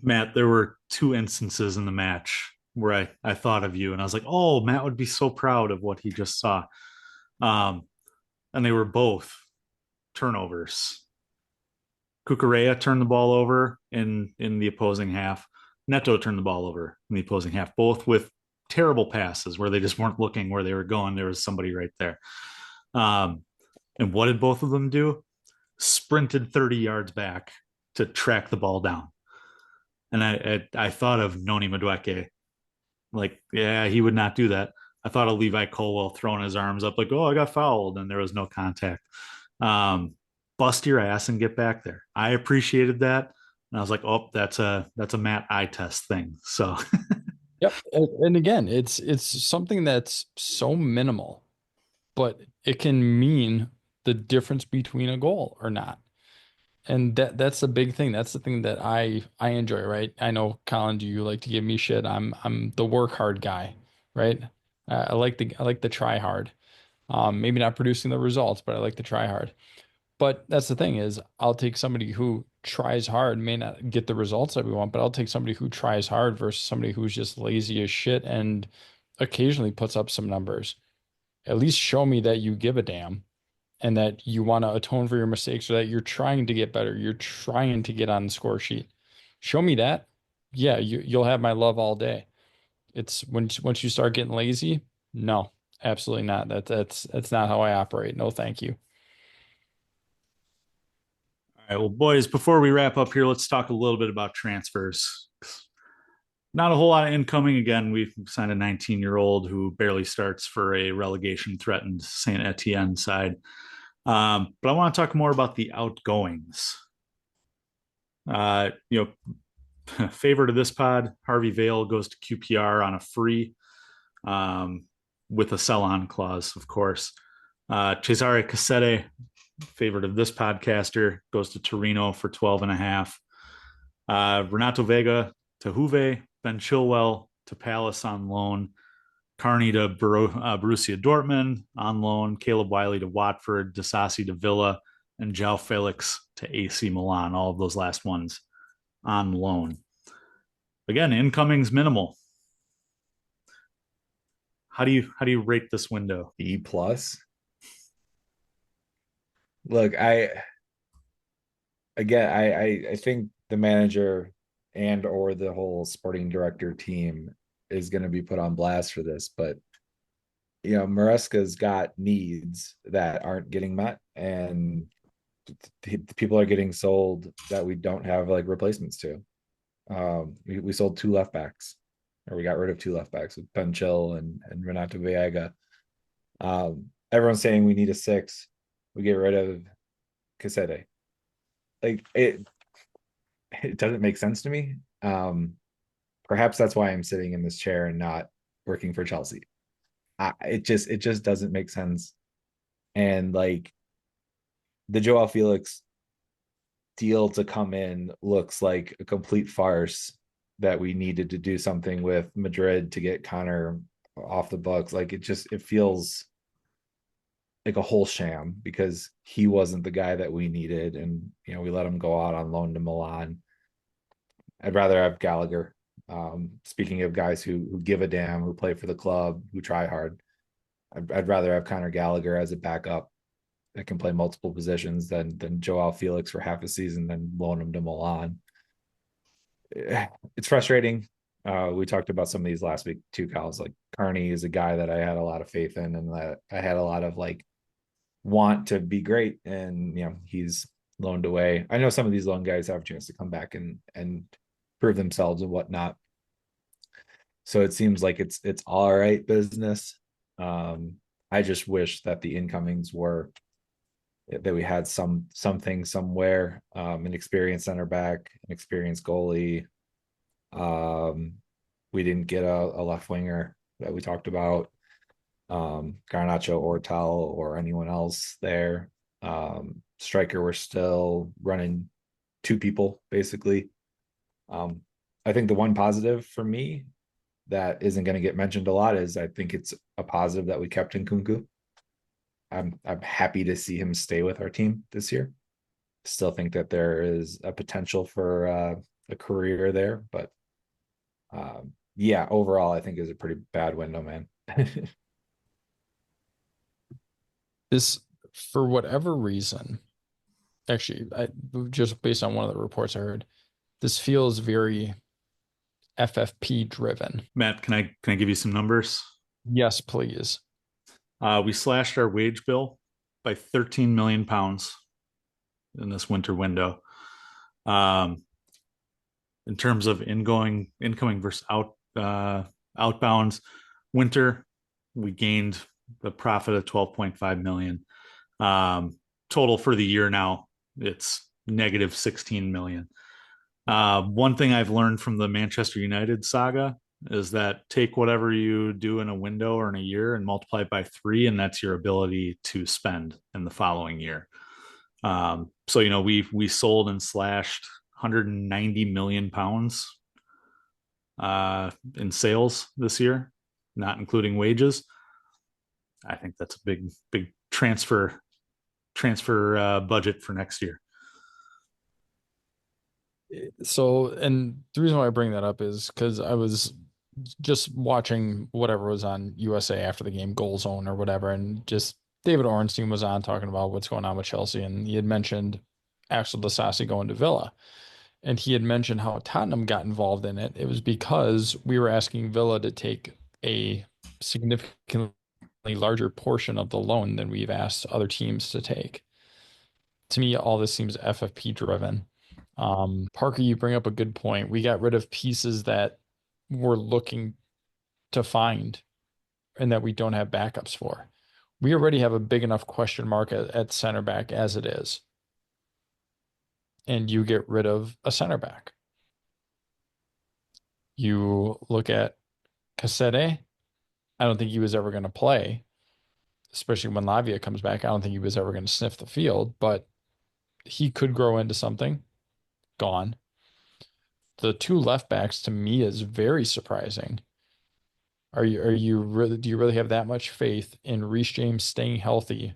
Matt, there were 2 instances in the match where I thought of you, and I was like, oh, Matt would be so proud of what he just saw. And they were both turnovers. Cucurella turned the ball over in the opposing half. Neto turned the ball over in the opposing half, both with terrible passes where they just weren't looking where they were going. There was somebody right there. And what did both of them do? Sprinted 30 yards back to track the ball down. And I thought of Noni Madueke. Like, yeah, he would not do that. I thought of Levi Colwell throwing his arms up like, oh, I got fouled, and there was no contact. Bust your ass and get back there. I appreciated that. And I was like, oh, that's a Matt eye test thing. So Yep. And again, it's something that's so minimal, but it can mean the difference between a goal or not. And that's the big thing. That's the thing that I enjoy, right? I know, Colin, do you like to give me shit? I'm the work hard guy, right? I like the try hard. Maybe not producing the results, but I like to try hard. But that's the thing is I'll take somebody who tries hard, may not get the results that we want, but I'll take somebody who tries hard versus somebody who's just lazy as shit and occasionally puts up some numbers. At least show me that you give a damn and that you want to atone for your mistakes or that you're trying to get better. You're trying to get on the score sheet. Show me that. Yeah, you'll have my love all day. It's once you start getting lazy, no, absolutely not. That's not how I operate. No, thank you. All right, well, boys, before we wrap up here, let's talk a little bit about transfers. Not a whole lot of incoming. Again, we've signed a 19-year-old who barely starts for a relegation-threatened Saint Etienne side. But I want to talk more about the outgoings. Favorite of this pod, Harvey Vale goes to QPR on a free, with a sell-on clause, of course. Cesare Cassette, favorite of this podcaster, goes to Torino for 12.5. Renato Vega to Juve, Ben Chilwell to Palace on loan, Carney to Borussia Dortmund on loan, Caleb Wiley to Watford, Disasi to Villa, and João Felix to AC Milan. All of those last ones on loan. Again, incoming's minimal. How do you rate this window? E plus. Look, I think the manager and or the whole sporting director team is going to be put on blast for this, but Maresca's got needs that aren't getting met, and people are getting sold that we don't have like replacements to. We sold 2 left backs, or we got rid of 2 left backs with Ben Chill and Renato Viega. Everyone's saying we need a 6. We get rid of Cassette. Like it doesn't make sense to me. Perhaps that's why I'm sitting in this chair and not working for Chelsea. It just doesn't make sense. And like the Joao Felix deal to come in looks like a complete farce, that we needed to do something with Madrid to get Connor off the books. Like it feels like a whole sham, because he wasn't the guy that we needed, and we let him go out on loan to Milan. I'd rather have Gallagher. Speaking of guys who give a damn, who play for the club, who try hard, I'd rather have Conor Gallagher as a backup that can play multiple positions than Joao Felix for half a season, then loan him to Milan. It's frustrating. We talked about some of these last week too, Kyle's. Like Carney is a guy that I had a lot of faith in, and that I had a lot of like want to be great, and he's loaned away. I know some of these loan guys have a chance to come back and prove themselves and whatnot. So it seems like it's all right business. I just wish that the incomings were that we had something somewhere, an experienced center back, an experienced goalie. We didn't get a left winger that we talked about, Garnacho or Tal or anyone else there. Striker, we're still running 2 people basically. I think the one positive for me that isn't going to get mentioned a lot is I think it's a positive that we kept Nkunku. I'm happy to see him stay with our team this year. Still think that there is a potential for a career there, but overall I think it was a pretty bad window, man. This, for whatever reason, actually, just based on one of the reports I heard, this feels very FFP driven. Matt, can I give you some numbers? Yes, please. We slashed our wage bill by 13 million pounds in this winter window. In terms of incoming versus outbounds, winter, we gained the profit of 12.5 million. Total for the year now, it's negative 16 million. One thing I've learned from the Manchester United saga is that take whatever you do in a window or in a year and multiply it by 3, and that's your ability to spend in the following year. So we sold and slashed 190 million pounds in sales this year, not including wages. I think that's a big transfer transfer budget for next year. So, and the reason why I bring that up is because I was just watching whatever was on USA after the game, Goal Zone or whatever, and just David Ornstein was on talking about what's going on with Chelsea, and he had mentioned Axel Disasi going to Villa, and he had mentioned how Tottenham got involved in it. It was because we were asking Villa to take a significantly larger portion of the loan than we've asked other teams to take. To me, all this seems FFP driven. Parker, you bring up a good point. We got rid of pieces that we're looking to find and that we don't have backups for. We already have a big enough question mark at center back as it is. And you get rid of a center back. You look at Cassette. I don't think he was ever going to play, especially when Lavia comes back. I don't think he was ever going to sniff the field, but he could grow into something. Gone. The two left backs to me is very surprising. Do you really have that much faith in Reece James staying healthy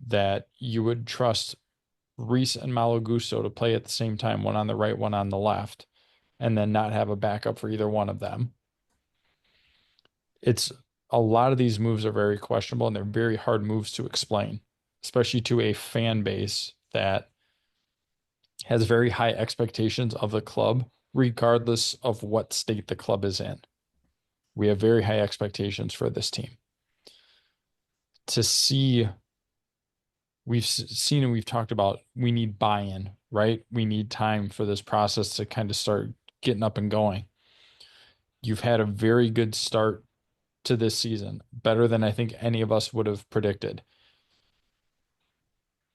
that you would trust Reece and Malo Gusto to play at the same time, one on the right, one on the left, and then not have a backup for either one of them? It's a lot of these moves are very questionable and they're very hard moves to explain, especially to a fan base that has very high expectations of the club, regardless of what state the club is in. We have very high expectations for this team. To see, we've seen and we've talked about, we need buy-in, right? We need time for this process to kind of start getting up and going. You've had a very good start to this season, better than I think any of us would have predicted.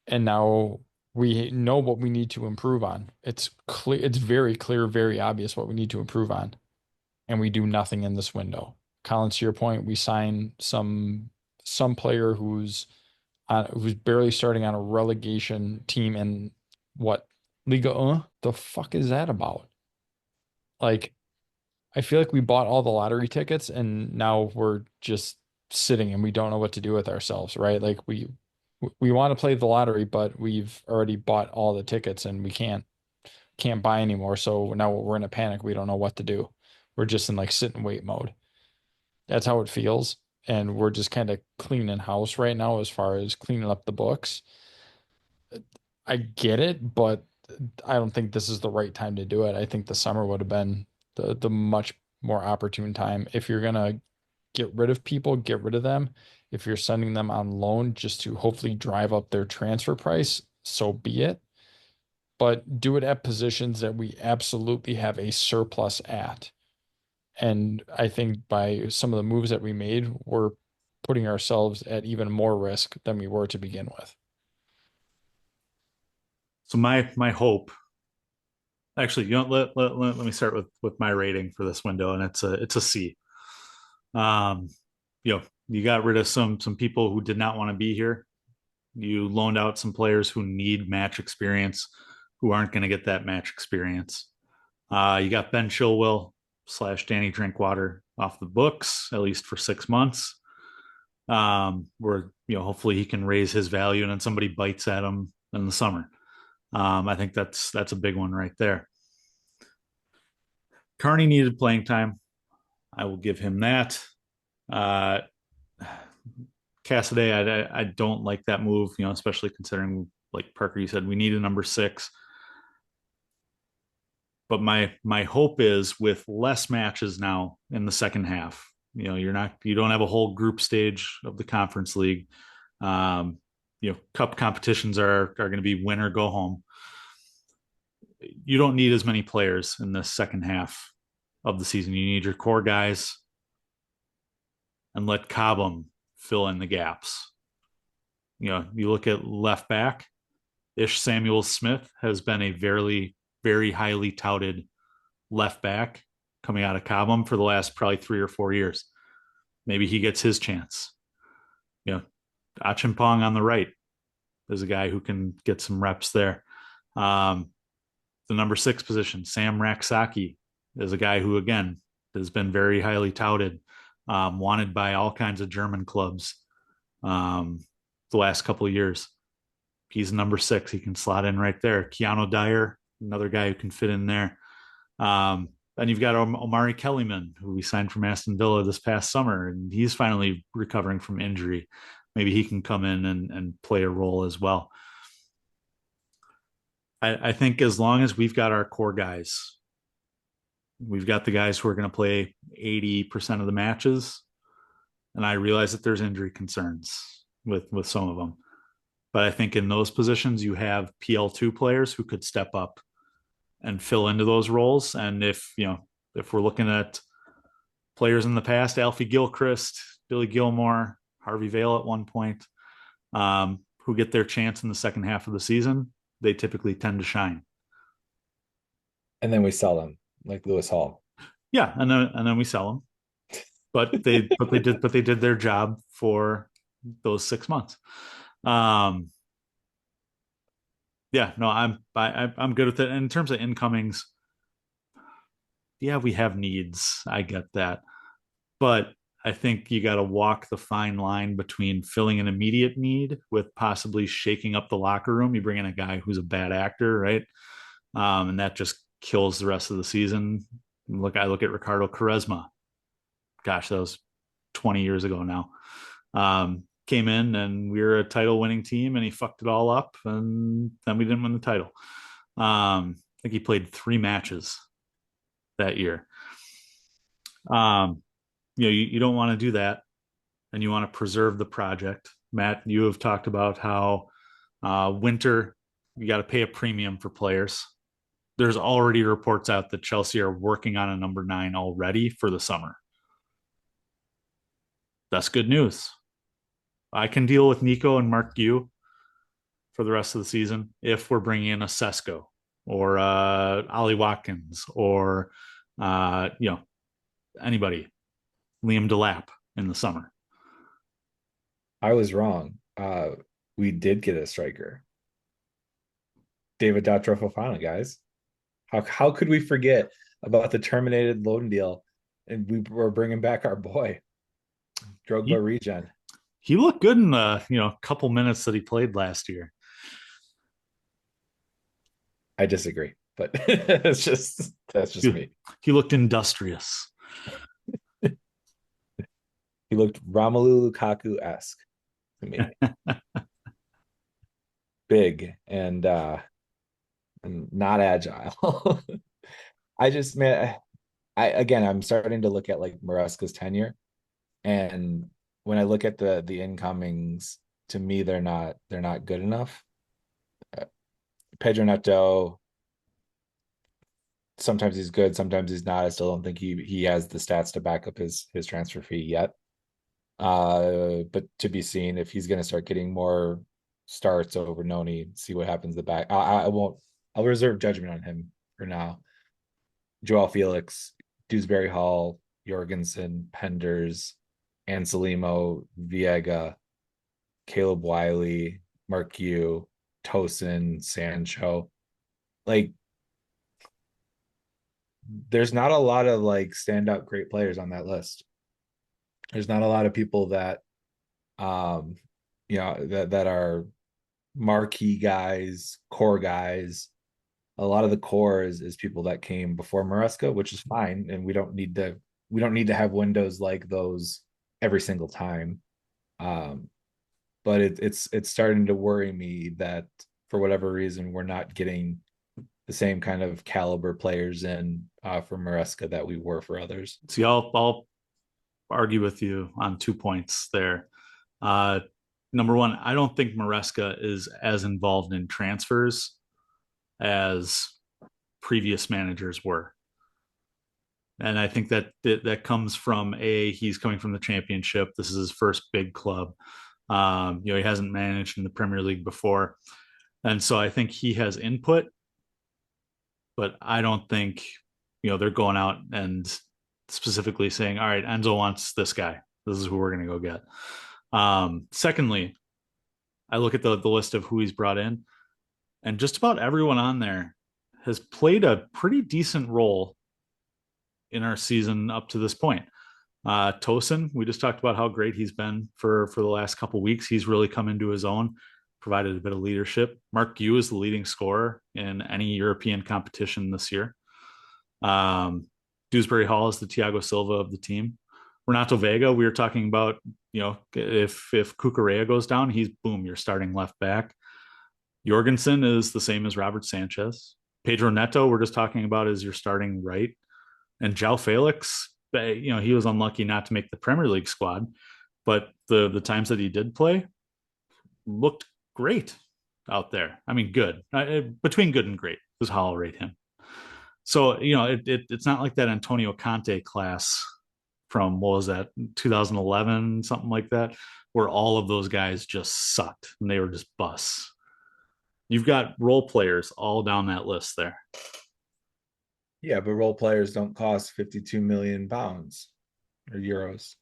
And now we know what we need to improve on. It's clear, it's very clear, very obvious what we need to improve on. And we do nothing in this window. Collins, to your point, we sign some player who's barely starting on a relegation team in what, Liga 1? The fuck is that about? Like, I feel like we bought all the lottery tickets and now we're just sitting and we don't know what to do with ourselves, right? Like we want to play the lottery, but we've already bought all the tickets and we can't buy anymore. So now we're in a panic. We don't know what to do. We're just in like sit and wait mode. That's how it feels. And we're just kind of cleaning house right now as far as cleaning up the books. I get it, but I don't think this is the right time to do it. I think the summer would have been the much more opportune time. If you're going to get rid of people, get rid of them. If you're sending them on loan just to hopefully drive up their transfer price, so be it. But do it at positions that we absolutely have a surplus at. And I think by some of the moves that we made, we're putting ourselves at even more risk than we were to begin with. So my hope, actually, let me start with my rating for this window, and it's a C. You got rid of some people who did not want to be here. You loaned out some players who need match experience, who aren't going to get that match experience. You got Ben Chilwell / Danny Drinkwater off the books, at least for 6 months. Where hopefully he can raise his value, and then somebody bites at him in the summer. I think that's a big one right there. Carney needed playing time. I will give him that. Cassidy, I don't like that move, especially considering, like Parker, you said, we need a number 6. But my hope is with less matches now in the second half, you don't have a whole group stage of the Conference League. Cup competitions are going to be win or go home. You don't need as many players in the second half of the season. You need your core guys and let Cobham fill in the gaps. You look at left back, Ish Samuel-Smith has been a very, very highly touted left back coming out of Cobham for the last probably 3 or 4 years. Maybe he gets his chance. Achimpong on the right is a guy who can get some reps there. The number 6 position, Sam Raksaki, is a guy who, again, has been very highly touted, wanted by all kinds of German clubs the last couple of years. He's number 6. He can slot in right there. Keanu Dyer, another guy who can fit in there. And you've got Omari Kellyman, who we signed from Aston Villa this past summer, and he's finally recovering from injury. Maybe he can come in and play a role as well. I think as long as we've got our core guys, we've got the guys who are going to play 80% of the matches. And I realize that there's injury concerns with some of them. But I think in those positions, you have PL2 players who could step up and fill into those roles. And if we're looking at players in the past, Alfie Gilchrist, Billy Gilmore, Harvey Vale at one point, who get their chance in the second half of the season, they typically tend to shine. And then we sell them like Lewis Hall. Yeah, and then we sell them. But they did their job for those 6 months. I'm good with it. And in terms of incomings, yeah, we have needs. I get that. But I think you got to walk the fine line between filling an immediate need with possibly shaking up the locker room. You bring in a guy who's a bad actor, right? And that just kills the rest of the season. I look at Ricardo Quaresma. Gosh, that was 20 years ago now. Came in and we were a title winning team and he fucked it all up and then we didn't win the title. I think he played 3 matches that year. You don't want to do that and you want to preserve the project. Matt, you have talked about how winter, you got to pay a premium for players. There's already reports out that Chelsea are working on a number 9 already for the summer. That's good news. I can deal with Nico and Mark Gu for the rest of the season if we're bringing in a Sesko or Ollie Watkins or anybody, Liam Delap in the summer. I was wrong. We did get a striker, David Datro Fofana, guys. How could we forget about the terminated loan deal? And we were bringing back our boy, Drogba regen. He looked good in the couple minutes that he played last year. I disagree, but that's just me. He looked industrious. He looked Romelu Lukaku-esque to me. Big and not agile. I'm starting to look at like Maresca's tenure, and when I look at the incomings, to me they're not good enough. Pedro Neto, sometimes he's good, sometimes he's not. I still don't think he has the stats to back up his transfer fee yet. But to be seen if he's going to start getting more starts over Noni, see what happens the back. I'll reserve judgment on him for now. Joao Felix, Dewsbury Hall, Jorgensen, Penders, Anselmo, Viega, Caleb Wiley, Mark Yu, Tosin, Sancho. Like, there's not a lot of like standout great players on that list. There's not a lot of people that that are marquee guys, core guys. A lot of the core is people that came before Maresca, which is fine, and we don't need to have windows like those every single time. But it's starting to worry me that for whatever reason we're not getting the same kind of caliber players in for Maresca that we were for others. See, I'll argue with you on 2 points there. Number one, I don't think Maresca is as involved in transfers as previous managers were. And I think that comes from he's coming from the Championship. This is his first big club. He hasn't managed in the Premier League before. And so I think he has input, but I don't think, they're going out and specifically saying, all right, Enzo wants this guy. This is who we're going to go get. Secondly, I look at the list of who he's brought in, and just about everyone on there has played a pretty decent role in our season up to this point. Tosin, we just talked about how great he's been for the last couple of weeks. He's really come into his own. provided a bit of leadership. Mark Gue is the leading scorer in any European competition this year. Dewsbury Hall is the Thiago Silva of the team. Renato Vega, we were talking about, if Cucurella goes down, he's boom, you're starting left back. Jorgenson is the same as Robert Sanchez. Pedro Neto, we're just talking about, is your starting right. And João Felix, he was unlucky not to make the Premier League squad, but the times that he did play looked great out there. I mean, good. Between good and great is how I'll rate him. So, it's not like that Antonio Conte class from, what was that, 2011, something like that, where all of those guys just sucked and they were just busts. You've got role players all down that list there. Yeah, but role players don't cost 52 million pounds or euros.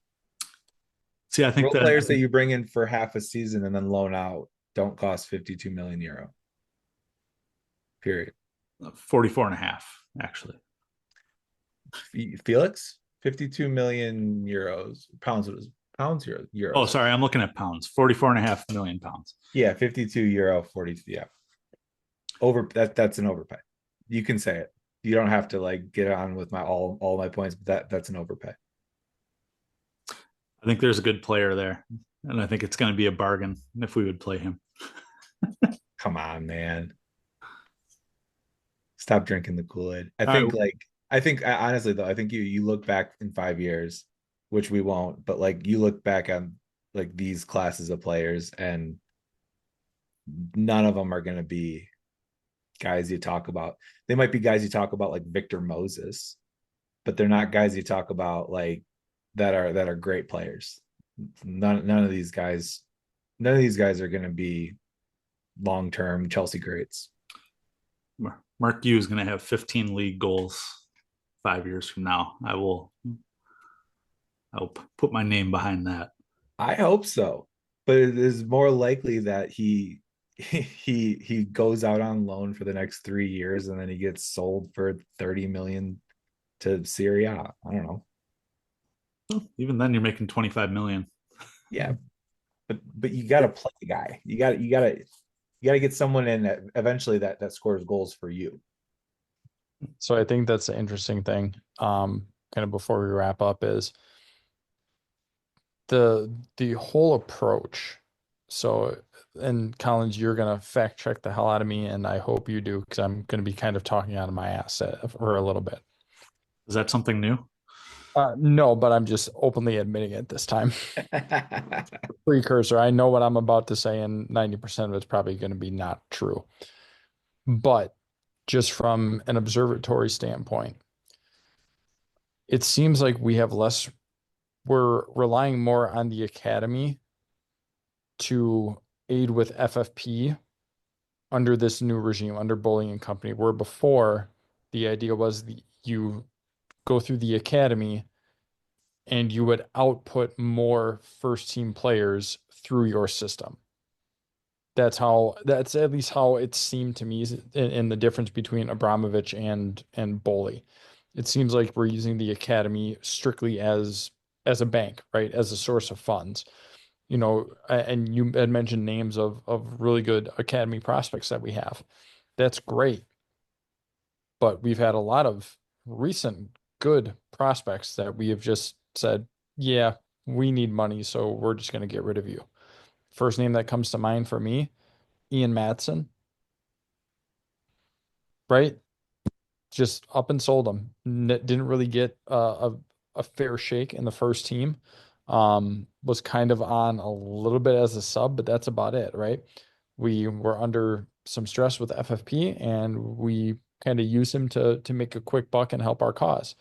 See, I think role players that you bring in for half a season and then loan out don't cost 52 million euro. Period. 44 and a half, actually. Felix, 52 million euros. Euros. Oh, sorry, I'm looking at pounds. 44 and a half million pounds. Yeah, 52 euro, 40. Yeah. That's an overpay. You can say it. You don't have to get on with my all my points, but that's an overpay. I think there's a good player there, and I think it's going to be a bargain if we would play him. Come on, man. Stop drinking the Kool-Aid. I think honestly though, I think you look back in 5 years, which we won't, but you look back on these classes of players and none of them are going to be guys you talk about. They might be guys you talk about like Victor Moses, but they're not guys you talk about that are great players. None of these guys are going to be long-term Chelsea greats. Mark Gue is going to have 15 league goals 5 years from now. I will put my name behind that. I hope so, but it is more likely that he goes out on loan for the next 3 years and then he gets sold for 30 million to Serie A. I don't know. Well, even then, you're making 25 million. Yeah, but you got to play the guy. You got to get someone in that eventually that scores goals for you. So I think that's the interesting thing. Kind of before we wrap up is the whole approach. So, and Collins, you're gonna fact check the hell out of me, and I hope you do, because I'm gonna be kind of talking out of my ass for a little bit. Is that something new? No, but I'm just openly admitting it this time. Precursor. I know what I'm about to say, and 90% of it's probably going to be not true. But just from an observatory standpoint, it seems like we're relying more on the academy to aid with FFP under this new regime, under Bowling and Company, where before the idea was you go through the academy and you would output more first team players through your system. That's at least how it seemed to me in the difference between Abramovich and Bowley. It seems like we're using the academy strictly as a bank, right? As a source of funds. And you had mentioned names of really good academy prospects that we have. That's great. But we've had a lot of recent good prospects that we have just said, yeah, we need money, so we're just going to get rid of you. First name that comes to mind for me, Ian Madsen. Right? Just up and sold him. Didn't really get a fair shake in the first team. Was kind of on a little bit as a sub, but that's about it, right? We were under some stress with FFP, and we kind of use him to make a quick buck and help our cause.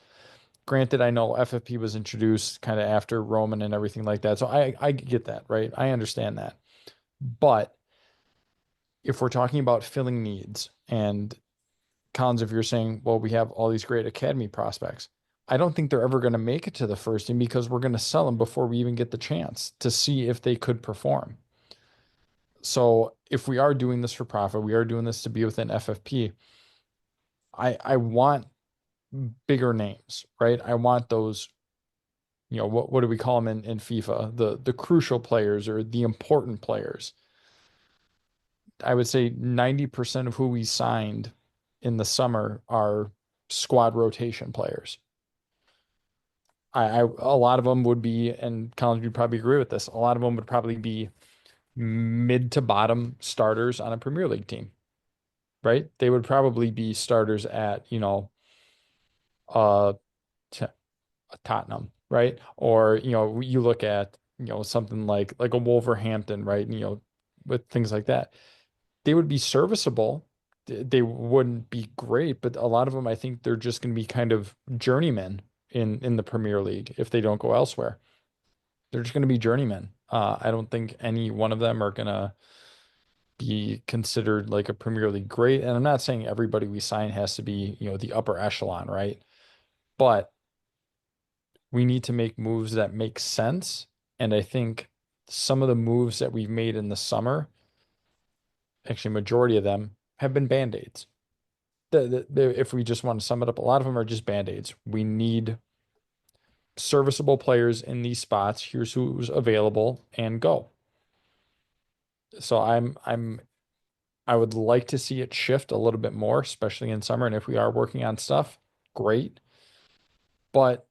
Granted, I know FFP was introduced kind of after Roman and everything like that, so I get that, right? I understand that. But if we're talking about filling needs, and Collins, if you're saying, well, we have all these great academy prospects, I don't think they're ever going to make it to the first team because we're going to sell them before we even get the chance to see if they could perform. So if we are doing this for profit, we are doing this to be within FFP, I want bigger names, right? I want those, what do we call them in FIFA? The crucial players or the important players. I would say 90% of who we signed in the summer are squad rotation players. A lot of them would be, and Collins would probably agree with this, a lot of them would probably be mid to bottom starters on a Premier League team, right? They would probably be starters at, uh, Tottenham, right? Or, you look at, something like a Wolverhampton, right? With things like that. They would be serviceable. They wouldn't be great, but a lot of them, I think they're just going to be kind of journeymen in the Premier League if they don't go elsewhere. They're just going to be journeymen. I don't think any one of them are going to be considered like a Premier League great. And I'm not saying everybody we sign has to be, the upper echelon, right? But we need to make moves that make sense. And I think some of the moves that we've made in the summer, actually, majority of them have been band-aids. If we just want to sum it up, a lot of them are just band-aids. We need serviceable players in these spots. Here's who's available and go. So I would like to see it shift a little bit more, especially in summer. And if we are working on stuff, great. But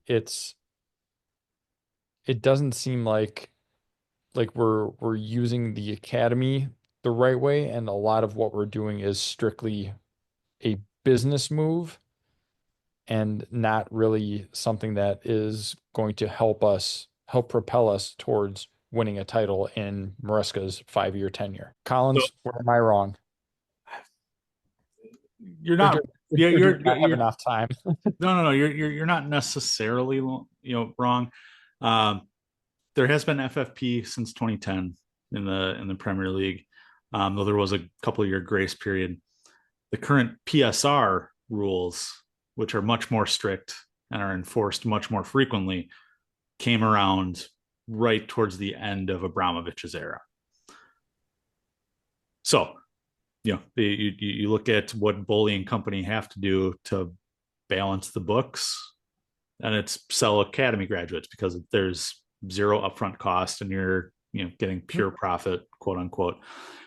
it doesn't seem like we're using the academy the right way, and a lot of what we're doing is strictly a business move and not really something that is going to help propel us towards winning a title in Maresca's 5-year tenure. So Collins, where am I wrong? you're Or not. do, Yeah, or do we not have enough time? no. You're not necessarily wrong. Um, there has been FFP since 2010 in the Premier League, though there was a couple of year grace period. The current PSR rules, which are much more strict and are enforced much more frequently, came around right towards the end of Abramovich's era. So, you look at what Bully and company have to do to balance the books, and it's sell academy graduates because there's zero upfront cost and you're getting pure profit, quote unquote.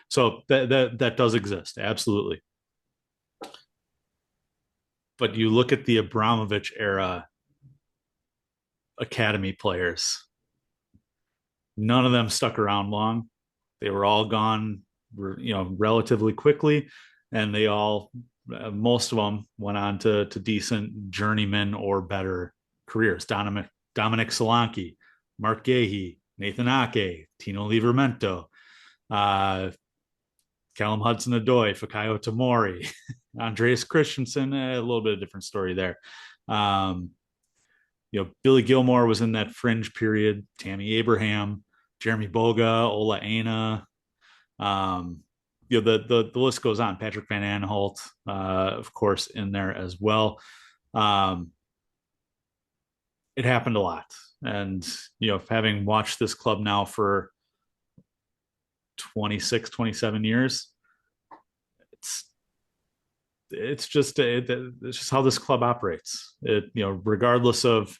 So that does exist, absolutely. But you look at the Abramovich era academy players, none of them stuck around long. They were all gone, relatively quickly, and they all, most of them, went on to decent journeyman or better careers. Dominic Solanke, Mark Gahey, Nathan Ake, Tino Livramento, Callum Hudson-Odoi, Fikayo Tomori, Andreas Christensen, a little bit of different story there. Billy Gilmore was in that fringe period. Tammy Abraham, Jeremy Boga, Ola Aina. The list goes on. Patrick Van Aanholt, of course, in there as well. It happened a lot. And, having watched this club now for 26, 27 years, it's just how this club operates. Regardless of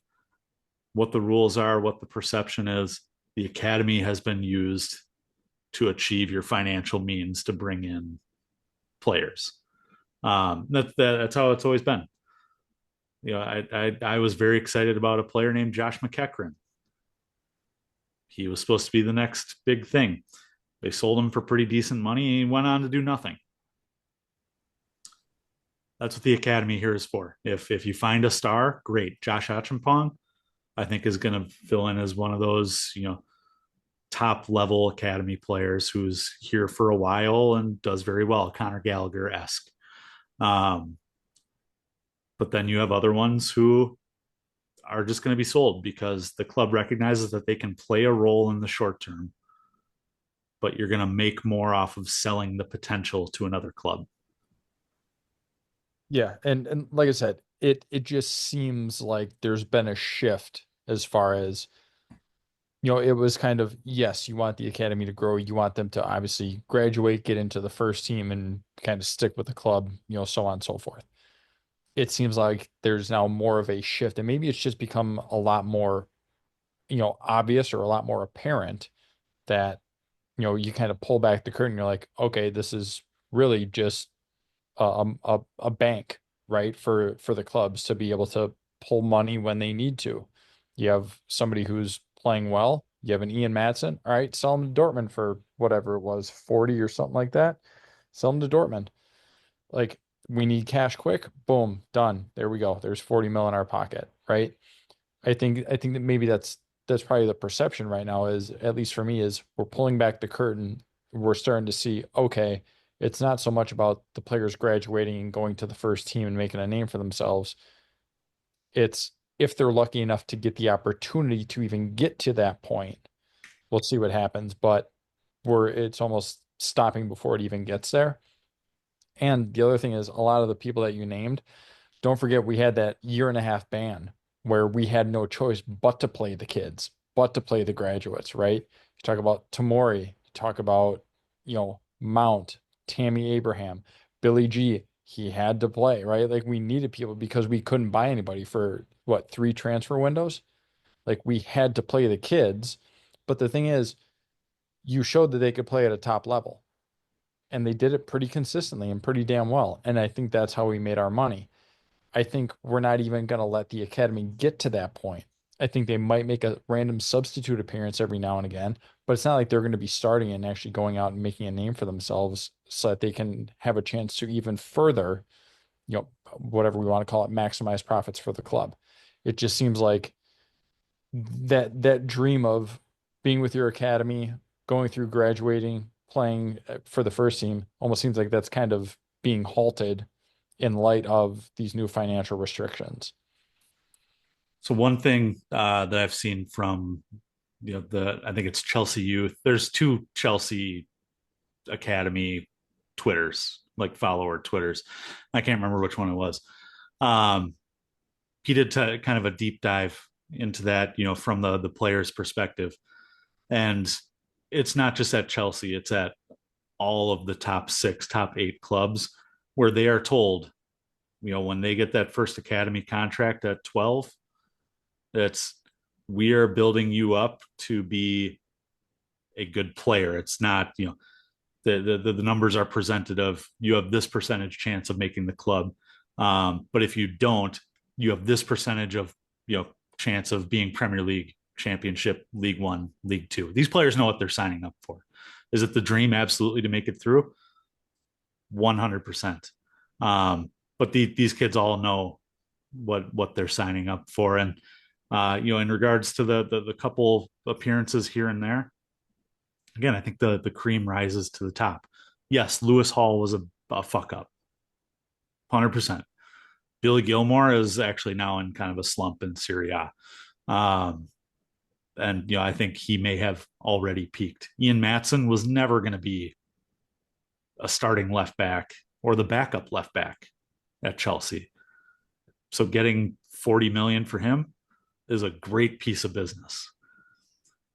what the rules are, what the perception is, the academy has been used to achieve your financial means to bring in players. That's how it's always been. I was very excited about a player named Josh McEachran. He was supposed to be the next big thing. They sold him for pretty decent money, and he went on to do nothing. That's what the academy here is for. If you find a star, great. Josh Achampong, I think, is going to fill in as one of those, top level academy players who's here for a while and does very well, Conor Gallagher-esque. But then you have other ones who are just going to be sold because the club recognizes that they can play a role in the short term, but you're going to make more off of selling the potential to another club. Yeah, and like I said, it just seems like there's been a shift as far as, it was kind of, yes, you want the academy to grow, you want them to obviously graduate, get into the first team and kind of stick with the club, so on and so forth. It seems like there's now more of a shift, and maybe it's just become a lot more, obvious or a lot more apparent that you kind of pull back the curtain. You're like, okay, this is really just a bank, right? For the clubs to be able to pull money when they need to. You have somebody who's playing well. You have an Ian Madsen. All right, sell him to Dortmund for whatever it was, 40 or something like that. Sell him to Dortmund. Like, we need cash quick. Boom, done. There we go. There's 40 mil in our pocket, right? I think that maybe that's probably the perception right now, is, at least for me, is we're pulling back the curtain. We're starting to see, okay, it's not so much about the players graduating and going to the first team and making a name for themselves. It's, if they're lucky enough to get the opportunity to even get to that point, we'll see what happens. But it's almost stopping before it even gets there. And the other thing is, a lot of the people that you named, don't forget, we had that year and a half ban where we had no choice but to play the kids, but to play the graduates, right? You talk about Tamori, you talk about, Mount, Tammy Abraham, Billy G, he had to play, right? Like, we needed people because we couldn't buy anybody for what, 3 transfer windows? Like, we had to play the kids. But the thing is, you showed that they could play at a top level, and they did it pretty consistently and pretty damn well. And I think that's how we made our money. I think we're not even going to let the academy get to that point. I think they might make a random substitute appearance every now and again, but it's not like they're going to be starting and actually going out and making a name for themselves so that they can have a chance to even further, whatever we want to call it, maximize profits for the club. It just seems like that dream of being with your academy, going through graduating, playing for the first team, almost seems like that's kind of being halted in light of these new financial restrictions. So one thing that I've seen from I think it's Chelsea Youth. There's two Chelsea Academy Twitters, like follower Twitters. I can't remember which one it was. He did kind of a deep dive into that, from the player's perspective, and it's not just at Chelsea; it's at all of the top 6, top 8 clubs, where they are told, when they get that first academy contract at 12, it's, we are building you up to be a good player. It's not, the numbers are presented of, you have this percentage chance of making the club. But if you don't, you have this percentage of, chance of being Premier League, Championship, League One, League Two. These players know what they're signing up for. Is it the dream? Absolutely, to make it through. 100%. But these kids all know what they're signing up for. And, in regards to the couple appearances here and there, again, I think the cream rises to the top. Yes, Lewis Hall was a fuck up. 100%. Billy Gilmore is actually now in kind of a slump in Serie A. And, I think he may have already peaked. Ian Madsen was never going to be a starting left back or the backup left back at Chelsea. So getting 40 million for him is a great piece of business.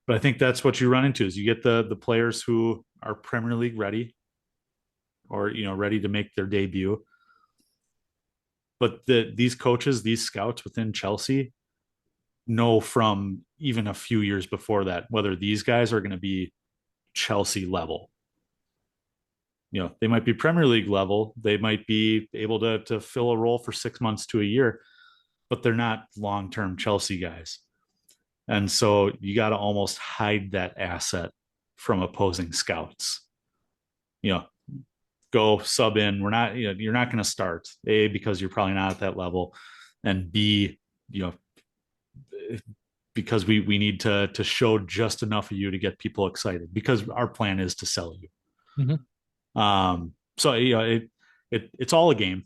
But I think that's what you run into, is you get the players who are Premier League ready, or, ready to make their debut. But these coaches, these scouts within Chelsea know from even a few years before that whether these guys are going to be Chelsea level. They might be Premier League level. They might be able to fill a role for 6 months to a year, but they're not long-term Chelsea guys. And so you got to almost hide that asset from opposing scouts. Go sub in. We're not, you're not going to start, A, because you're probably not at that level, and B, because we need to show just enough of you to get people excited, because our plan is to sell you. So it's all a game,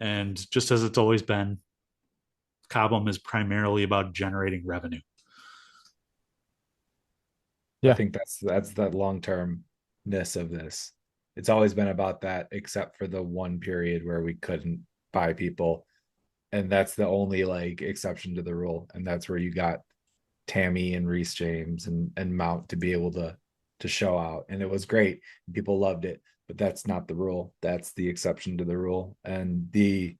and just as it's always been, Cobham is primarily about generating revenue. I think that's the long-termness of this. It's always been about that, except for the one period where we couldn't buy people, and that's the only exception to the rule. And that's where you got Tammy and Reece James and Mount to be able to show out, and it was great. People loved it, but that's not the rule. That's the exception to the rule. And the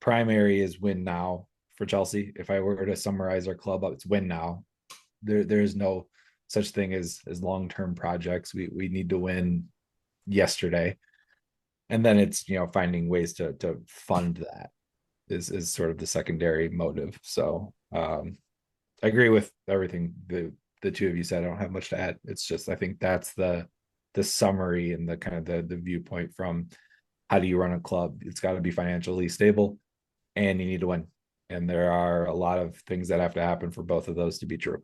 primary is win now for Chelsea. If I were to summarize our club up, it's win now. There's no such thing as long-term projects. We need to win yesterday. And then it's, finding ways to fund that is sort of the secondary motive. So I agree with everything the two of you said. I don't have much to add. It's just, I think that's the summary and the kind of the viewpoint from how do you run a club. It's got to be financially stable and you need to win. And there are a lot of things that have to happen for both of those to be true.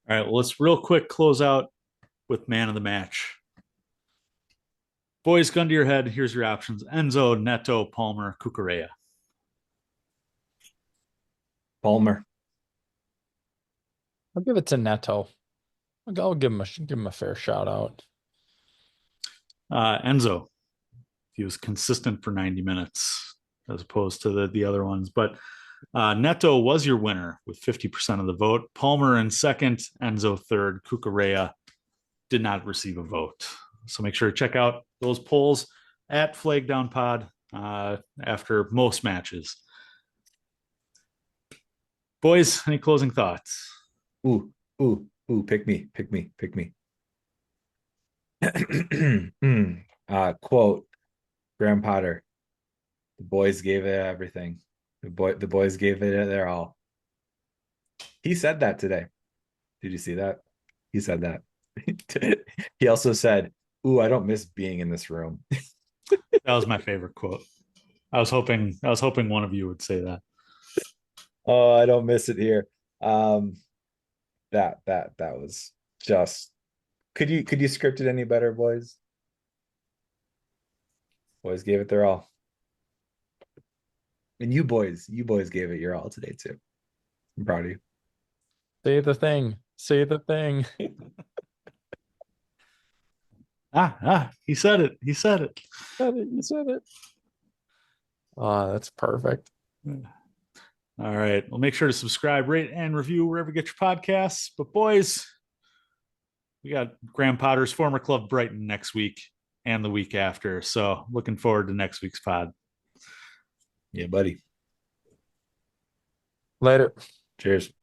All right, well, let's real quick close out with man of the match. Boys, gun to your head. Here's your options: Enzo, Neto, Palmer, Cucurella. Palmer. I'll give it to Neto. I'll give him a fair shout out. Enzo, he was consistent for 90 minutes as opposed to the other ones. But Neto was your winner with 50% of the vote. Palmer in second, Enzo third, Cucurella did not receive a vote. So make sure to check out those polls at Flag Down Pod after most matches. Boys, any closing thoughts? Ooh, pick me. Quote, Graham Potter, the boys gave it everything. The boys gave it their all. He said that today. Did you see that? He said that. He also said, "Ooh, I don't miss being in this room." That was my favorite quote. I was hoping one of you would say that. Oh, I don't miss it here. That was just. Could you script it any better, boys? Boys gave it their all. And you boys gave it your all today too. I'm proud of you. Say the thing. Say the thing. He said it. He said it. You said it. Oh, that's perfect. All right. Well, make sure to subscribe, rate, and review wherever you get your podcasts. But boys, we got Graham Potter's former club Brighton next week and the week after. So looking forward to next week's pod. Yeah, buddy. Later. Cheers.